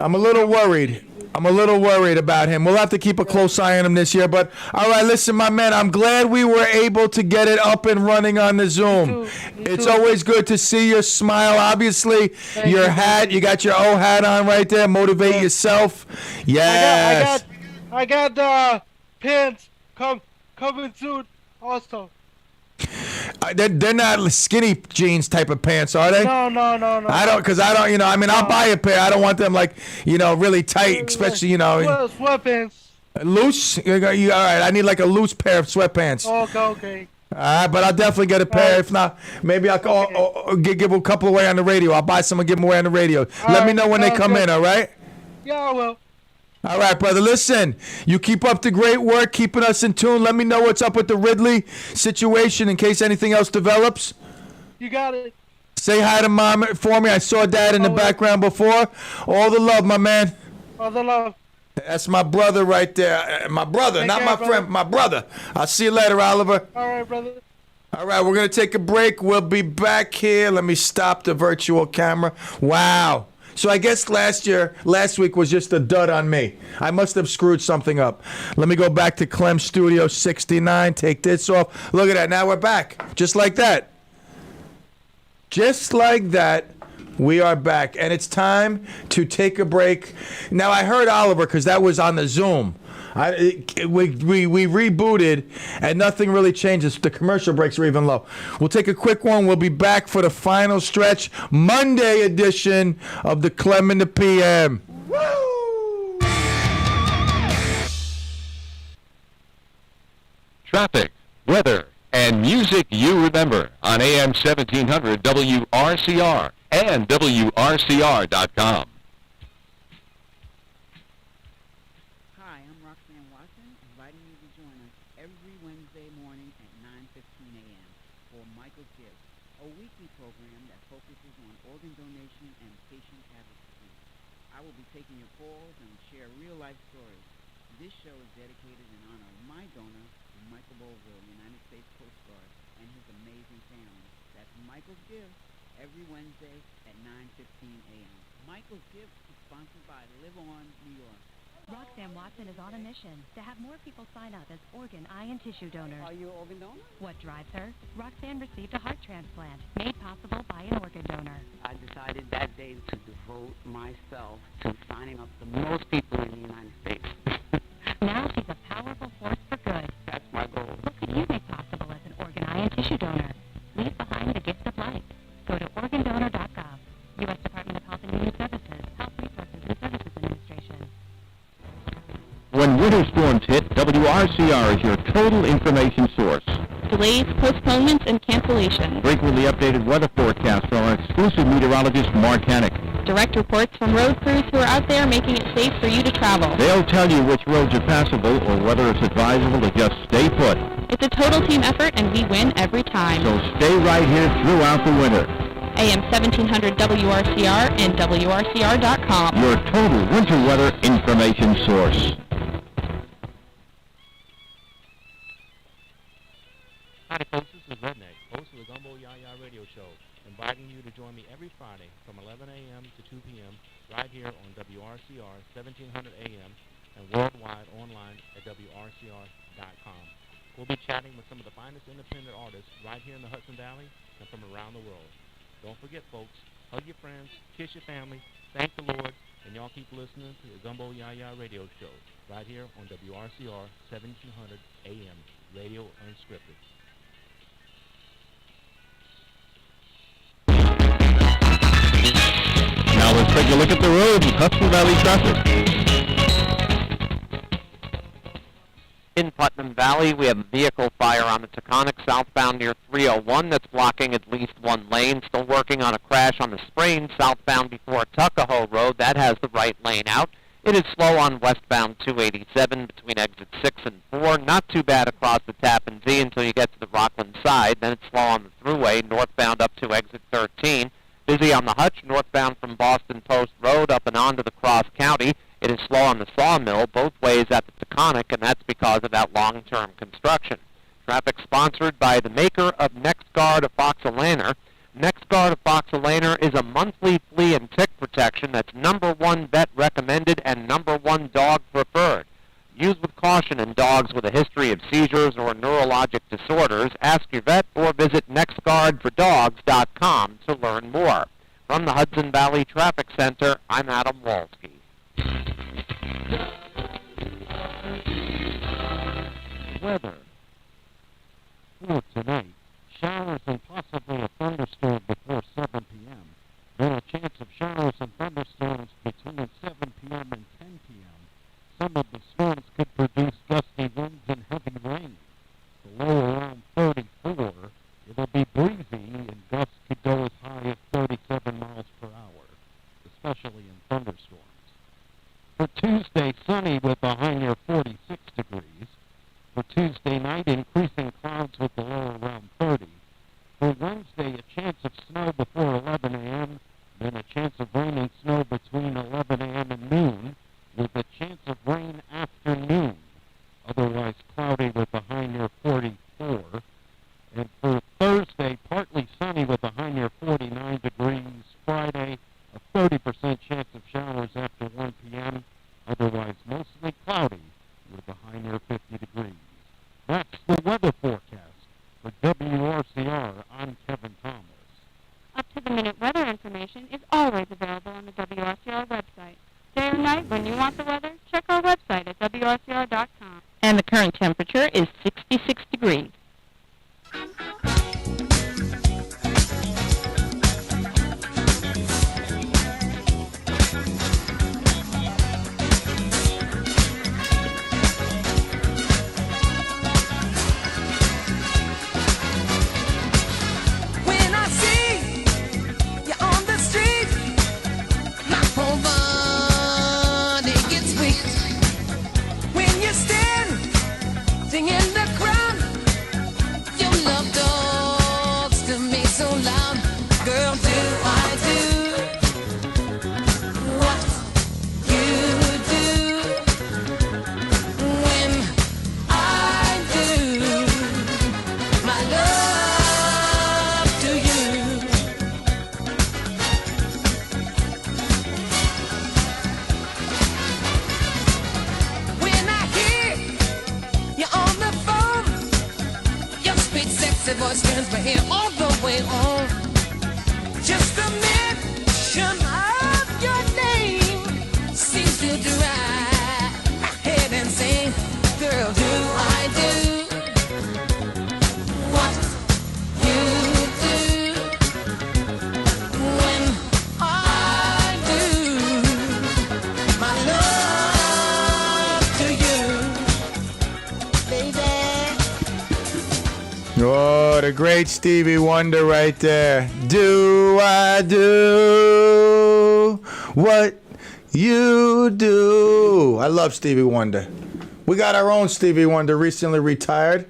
I'm a little worried. I'm a little worried about him. We'll have to keep a close eye on him this year. But all right, listen, my man, I'm glad we were able to get it up and running on the Zoom. It's always good to see your smile. Obviously, your hat. You got your O hat on right there. Motivate yourself. Yes. I got pants coming soon also. They're not skinny jeans type of pants, are they? No. I don't, because I don't, I mean, I'll buy a pair. I don't want them like, really tight, especially, Sweatpants. loose. All right, I need like a loose pair of sweatpants. Okay. But I'll definitely get a pair. If not, maybe I'll give a couple away on the radio. I'll buy some and give them away on the radio. Let me know when they come in, all right? Yeah, I will. All right, brother. Listen, you keep up the great work, keeping us in tune. Let me know what's up with the Ridley situation in case anything else develops. You got it. Say hi to Mom for me. I saw Dad in the background before. All the love, my man. All the love. That's my brother right there. My brother, not my friend, my brother. I'll see you later, Oliver. All right, brother. All right, we're going to take a break. We'll be back here. Let me stop the virtual camera. Wow. So I guess last week was just a dud on me. I must have screwed something up. Let me go back to Clem Studio 69, take this off. Look at that. Now we're back. Just like that. Just like that, we are back. And it's time to take a break. Now, I heard Oliver because that was on the Zoom. We rebooted and nothing really changes. The commercial breaks are even low. We'll take a quick one. We'll be back for the final stretch, Monday edition of the Clem in the PM. Traffic, weather, and music you remember on AM 1700 WRCR and WRCR.com. Roxanne Watson is on a mission to have more people sign up as organ, eye, and tissue donors. Are you an organ donor? What drives her? Roxanne received a heart transplant made possible by an organ donor. I decided that day to devote myself to signing up the most people in the United States. Now she's a powerful force for good. That's my goal. What could you make possible as an organ, eye, and tissue donor? Leave behind the gift of life. Go to organdonor.gov. U.S. Department of Health and Human Services, Health Resources and Services Administration. When winter storms hit, WRCR is your total information source. Delays, postponements, and cancellations. Frequently updated weather forecasts from our exclusive meteorologist, Mark Hannick. Direct reports from road crews who are out there making it safe for you to travel. They'll tell you which roads are passable or whether it's advisable to just stay put. It's a total team effort, and we win every time. So stay right here throughout the winter. AM 1700 WRCR and WRCR.com. Your total winter weather information source. Howdy folks, this is Redneck, host of the Gumbo Yaya Radio Show, inviting you to join me every Friday from 11 a.m. to 2 p.m. right here on WRCR 1700 AM and worldwide online at WRCR.com. We'll be chatting with some of the finest independent artists right here in the Hudson Valley and from around the world. Don't forget folks, hug your friends, kiss your family, thank the Lord, and y'all keep listening to the Gumbo Yaya Radio Show right here on WRCR 1700 AM, Radio Unscripted. Now let's take a look at the road and Hudson Valley traffic. In Putnam Valley, we have a vehicle fire on the Taconic southbound near 301 that's blocking at least one lane. Still working on a crash on the Sprain southbound before Tuckahoe Road. That has the right lane out. It is slow on westbound 287 between exits 6 and 4. Not too bad across the Tappan Zee until you get to the Rockland side. Then it's slow on the thruway northbound up to exit 13. Busy on the Hutch northbound from Boston Post Road up and onto the Cross County. It is slow on the Sawmill both ways at the Taconic, and that's because of that long-term construction. Traffic sponsored by the maker of NexGuard Afoxolaner. NexGuard Afoxolaner is a monthly flea and tick protection that's #1 vet recommended and #1 dog preferred. Used with caution in dogs with a history of seizures or neurologic disorders. Ask your vet or visit nextguardfordogs.com to learn more. From the Hudson Valley Traffic Center, I'm Adam Walski. Weather. For tonight, showers and possibly a thunderstorm before 7 p.m. There are a chance of showers and thunderstorms between 7 p.m. and 10 p.m. Some of the storms could produce gusty winds and heavy rain. The low around 34. It'll be breezy and gusts could go as high as 37 miles per hour, especially in thunderstorms. For Tuesday, sunny with a high near 46 degrees. For Tuesday night, increasing clouds with the low around 30. For Wednesday, a chance of snow before 11 a.m., then a chance of rain and snow between 11 a.m. and noon, with a chance of rain after noon. Otherwise cloudy with a high near 44. And for Thursday, partly sunny with a high near 49 degrees. Friday, a 30% chance of showers after 1 p.m., otherwise mostly cloudy with a high near 50 degrees. That's the weather forecast. For WRCR, I'm Kevin Thomas. Up-to-the-minute weather information is always available on the WRCR website. Day or night, when you want the weather, check our website at WRCR.com. And the current temperature is 66 degrees. Voice turns my hair all the way on. Just the mention of your name seems to drive my head insane. Girl, do I do what you do when I do my love to you, baby? Oh, the great Stevie Wonder right there. Do I do what you do? I love Stevie Wonder. We got our own Stevie Wonder, recently retired.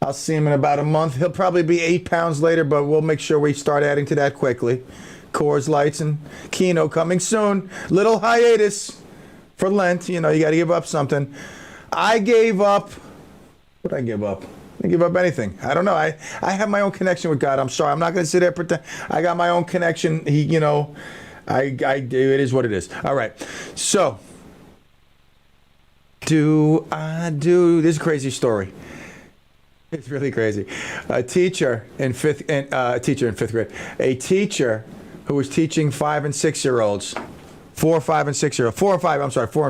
I'll see him in about a month. He'll probably be 8 pounds later, but we'll make sure we start adding to that quickly. Coors Lights and Keno coming soon. Little hiatus for Lent. You know, you got to give up something. I gave up. What did I give up? I didn't give up anything. I don't know. I have my own connection with God. I'm sorry. I'm not going to sit there and pretend. I got my own connection. He, you know, it is what it is. All right. So, do I do? This is a crazy story. It's really crazy. A teacher in fifth grade. A teacher who was teaching 5 and 6 year olds. 4, 5, and 6 year olds. 4 and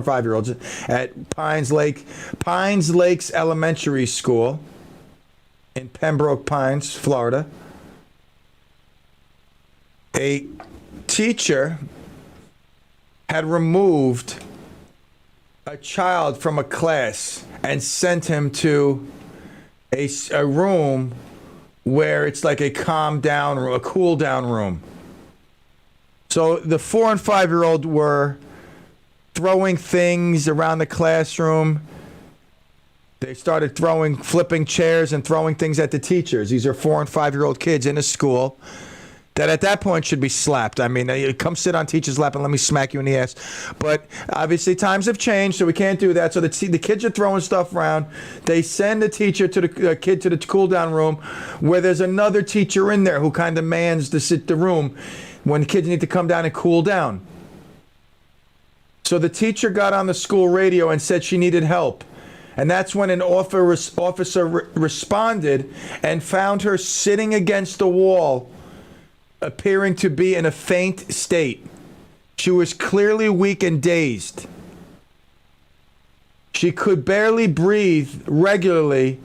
5 year olds at Pines Lakes Elementary School in Pembroke Pines, Florida. A teacher had removed a child from a class and sent him to a room where it's like a calm down room, a cool down room. So the 4 and 5 year old were throwing things around the classroom. They started flipping chairs and throwing things at the teachers. These are 4 and 5 year old kids in a school. that at that point should be slapped. I mean, come sit on teacher's lap and let me smack you in the ass. But obviously times have changed, so we can't do that. So the kids are throwing stuff around. They send the teacher to the kid to the cool down room where there's another teacher in there who kind of mans the room when kids need to come down and cool down. So the teacher got on the school radio and said she needed help. And that's when an officer responded and found her sitting against the wall, appearing to be in a faint state. She was clearly weak and dazed. She could barely breathe regularly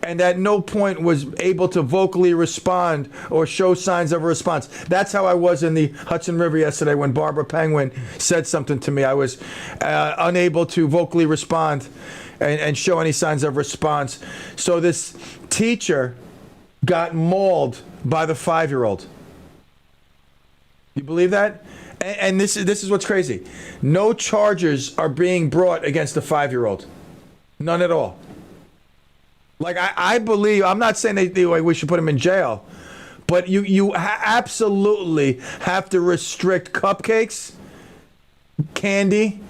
and at no point was able to vocally respond or show signs of a response. That's how I was in the Hudson River yesterday when Barbara Penguin said something to me. I was unable to vocally respond and show any signs of response. So this teacher got mauled by the 5-year-old. You believe that? And this is what's crazy. No charges are being brought against the 5-year-old. None at all. Like, I believe, I'm not saying we should put him in jail, but you absolutely have to restrict cupcakes, candy,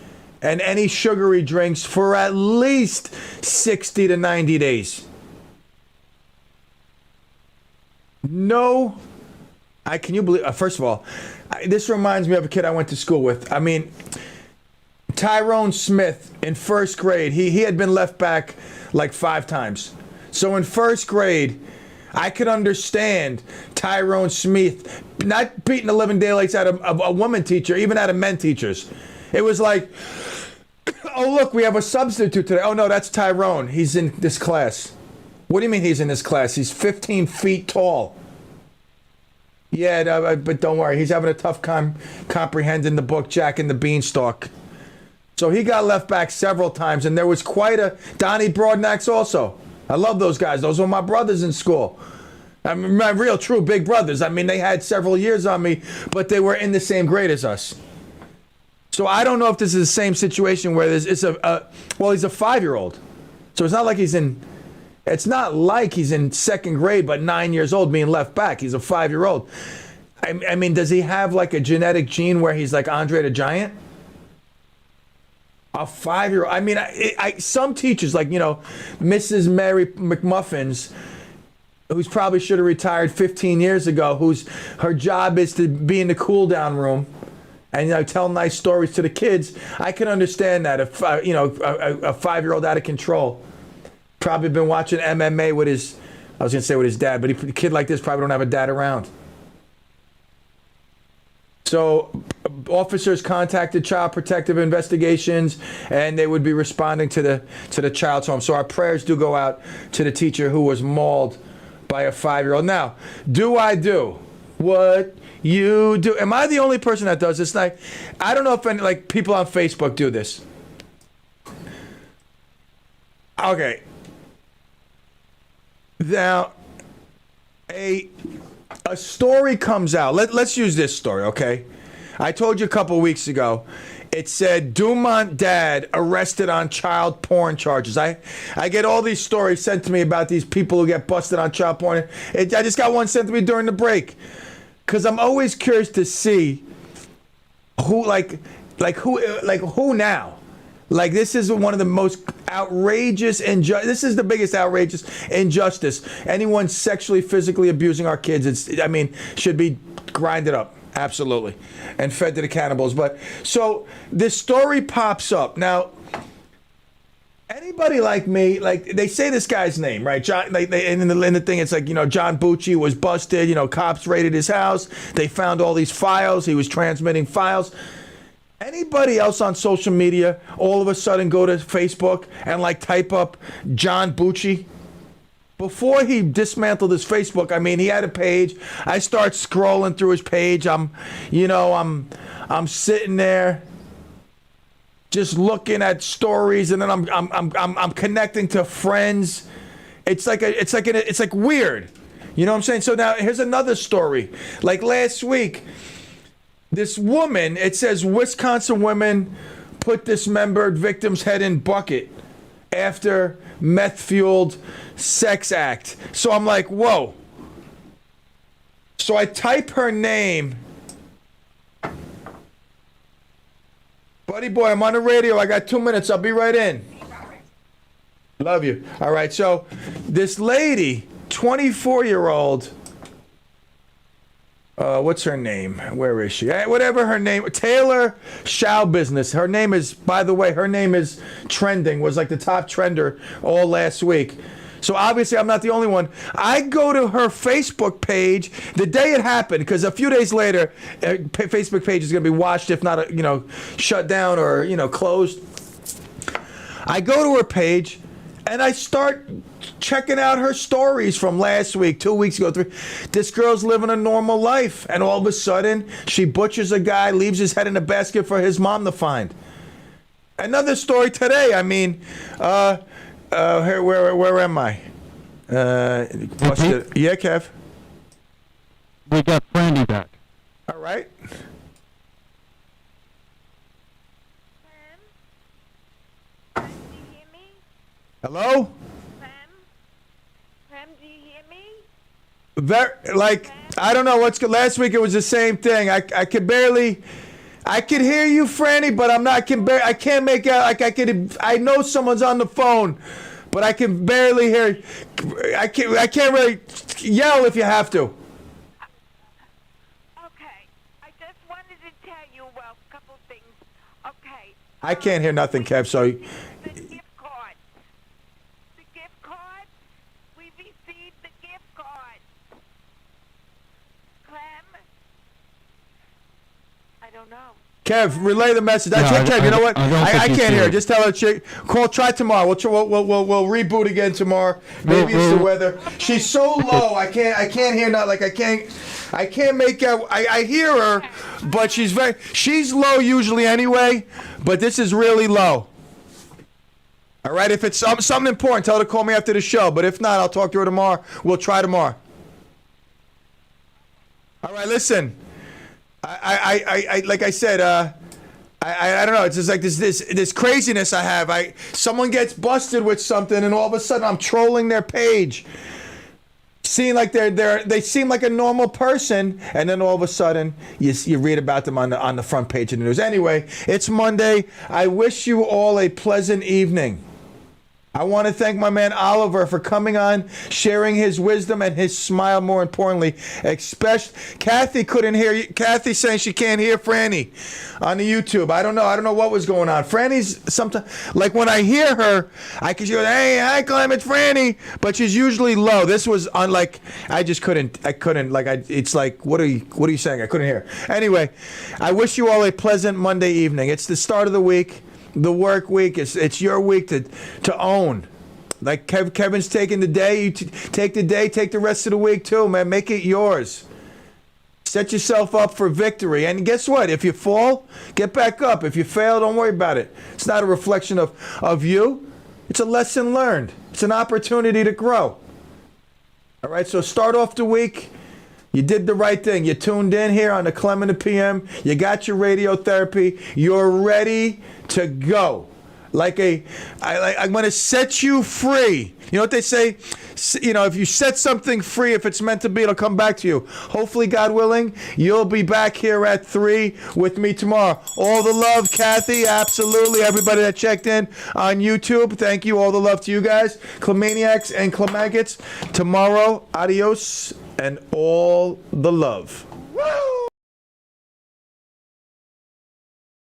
and any sugary drinks for at least 60 to 90 days. No. Can you believe, first of all, this reminds me of a kid I went to school with. I mean, Tyrone Smith in first grade, he had been left back like 5 times. So in first grade, I could understand Tyrone Smith not beating the living daylights out of a woman teacher, even out of men teachers. It was like, oh, look, we have a substitute today. Oh, no, that's Tyrone. He's in this class. What do you mean he's in this class? He's 15 feet tall. Yeah, but don't worry. He's having a tough time comprehending the book, Jack and the Beanstalk. So he got left back several times, and there was quite a Donnie Broadnax also. I love those guys. Those were my brothers in school. I mean, my real, true big brothers. I mean, they had several years on me, but they were in the same grade as us. So I don't know if this is the same situation where he's a 5-year-old. So it's not like he's in second grade, but 9 years old being left back. He's a 5-year-old. I mean, does he have like a genetic gene where he's like Andre the Giant? A 5-year-old. I mean, some teachers, like, Mrs. Mary McMuffins, who's probably should have retired 15 years ago, her job is to be in the cool down room and tell nice stories to the kids. I can understand that. If a 5-year-old out of control, probably been watching MMA with his dad, but a kid like this probably don't have a dad around. So officers contacted Child Protective Investigations, and they would be responding to the child's home. So our prayers do go out to the teacher who was mauled by a 5-year-old. Now, do I do what you do? Am I the only person that does this? Like, I don't know if any people on Facebook do this. Okay. Now, a story comes out. Let's use this story, okay? I told you a couple of weeks ago. It said Dumont dad arrested on child porn charges. I get all these stories sent to me about these people who get busted on child porn. I just got one sent to me during the break because I'm always curious to see who who now. Like, this is one of the most outrageous this is the biggest outrageous injustice. Anyone sexually, physically abusing our kids, should be grinded up. Absolutely. And fed to the cannibals. But so this story pops up. Now, anybody like me, they say this guy's name, right? John, and in the thing, it's like, John Bucci was busted, cops raided his house. They found all these files. He was transmitting files. Anybody else on social media all of a sudden go to Facebook and type up John Bucci? Before he dismantled his Facebook, he had a page. I start scrolling through his page. I'm sitting there just looking at stories, and then I'm connecting to friends. It's like weird. You know what I'm saying? So now here's another story. Like last week, this woman, it says Wisconsin women put dismembered victim's head in bucket after meth-fueled sex act. So I'm like, whoa. So I type her name. Buddy boy, I'm on the radio. I got 2 minutes. I'll be right in. Love you. All right, so this lady, 24-year-old, what's her name? Where is she? Whatever her name, Taylor Show Business. Her name is, by the way, her name is trending, was like the top trender all last week. So obviously I'm not the only one. I go to her Facebook page the day it happened, because a few days later, Facebook page is going to be watched, if not, shut down or, closed. I go to her page and I start checking out her stories from last week, 2 weeks ago, 3. This girl's living a normal life, and all of a sudden she butchers a guy, leaves his head in a basket for his mom to find. Another story today. I mean, where am I? Yeah, Kev. We got Franny back. All right. Hello? Clem, do you hear me? I don't know what's good. Last week it was the same thing. I could barely. I could hear you, Franny, but I can't make out. I know someone's on the phone, but I can barely hear. I can't really yell if you have to. Okay. I just wanted to tell you, a couple things. Okay. I can't hear nothing, Kev. So. The gift card. We received the gift card. Clem? I don't know. Kev, relay the message. Kev, you know what? I can't hear her. Just tell her. Call. Try tomorrow. We'll reboot again tomorrow. Maybe it's the weather. She's so low. I can't hear nothing. Like I can't make out. I hear her, but she's low usually anyway. But this is really low. All right. If it's something important, tell her to call me after the show. But if not, I'll talk to her tomorrow. We'll try tomorrow. All right. Listen. I like I said, I don't know. It's just like this craziness I have. Someone gets busted with something, and all of a sudden I'm trolling their page, seeing like they seem like a normal person, and then all of a sudden you read about them on the front page of the news. Anyway, it's Monday. I wish you all a pleasant evening. I want to thank my man Oliver for coming on, sharing his wisdom and his smile, more importantly. Especially, Kathy couldn't hear you. Kathy saying she can't hear Franny on the YouTube. I don't know what was going on. Franny's sometimes, like when I hear her, I can hear, hey, hi Clem, it's Franny. But she's usually low. This was unlike, I couldn't, it's like, what are you saying? I couldn't hear. Anyway, I wish you all a pleasant Monday evening. It's the start of the week. The work week, it's your week to own. Like Kevin's taking the day, you take the day, take the rest of the week too, man. Make it yours. Set yourself up for victory. And guess what? If you fall, get back up. If you fail, don't worry about it. It's not a reflection of you. It's a lesson learned. It's an opportunity to grow. All right, so start off the week. You did the right thing. You tuned in here on the Clem and the PM. You got your radiotherapy. You're ready to go. I'm going to set you free. You know what they say? If you set something free, if it's meant to be, it'll come back to you. Hopefully, God willing, you'll be back here at 3 with me tomorrow. All the love, Kathy. Absolutely. Everybody that checked in on YouTube, thank you. All the love to you guys. Clemaniacs and Clemaggots. Tomorrow, adios and all the love.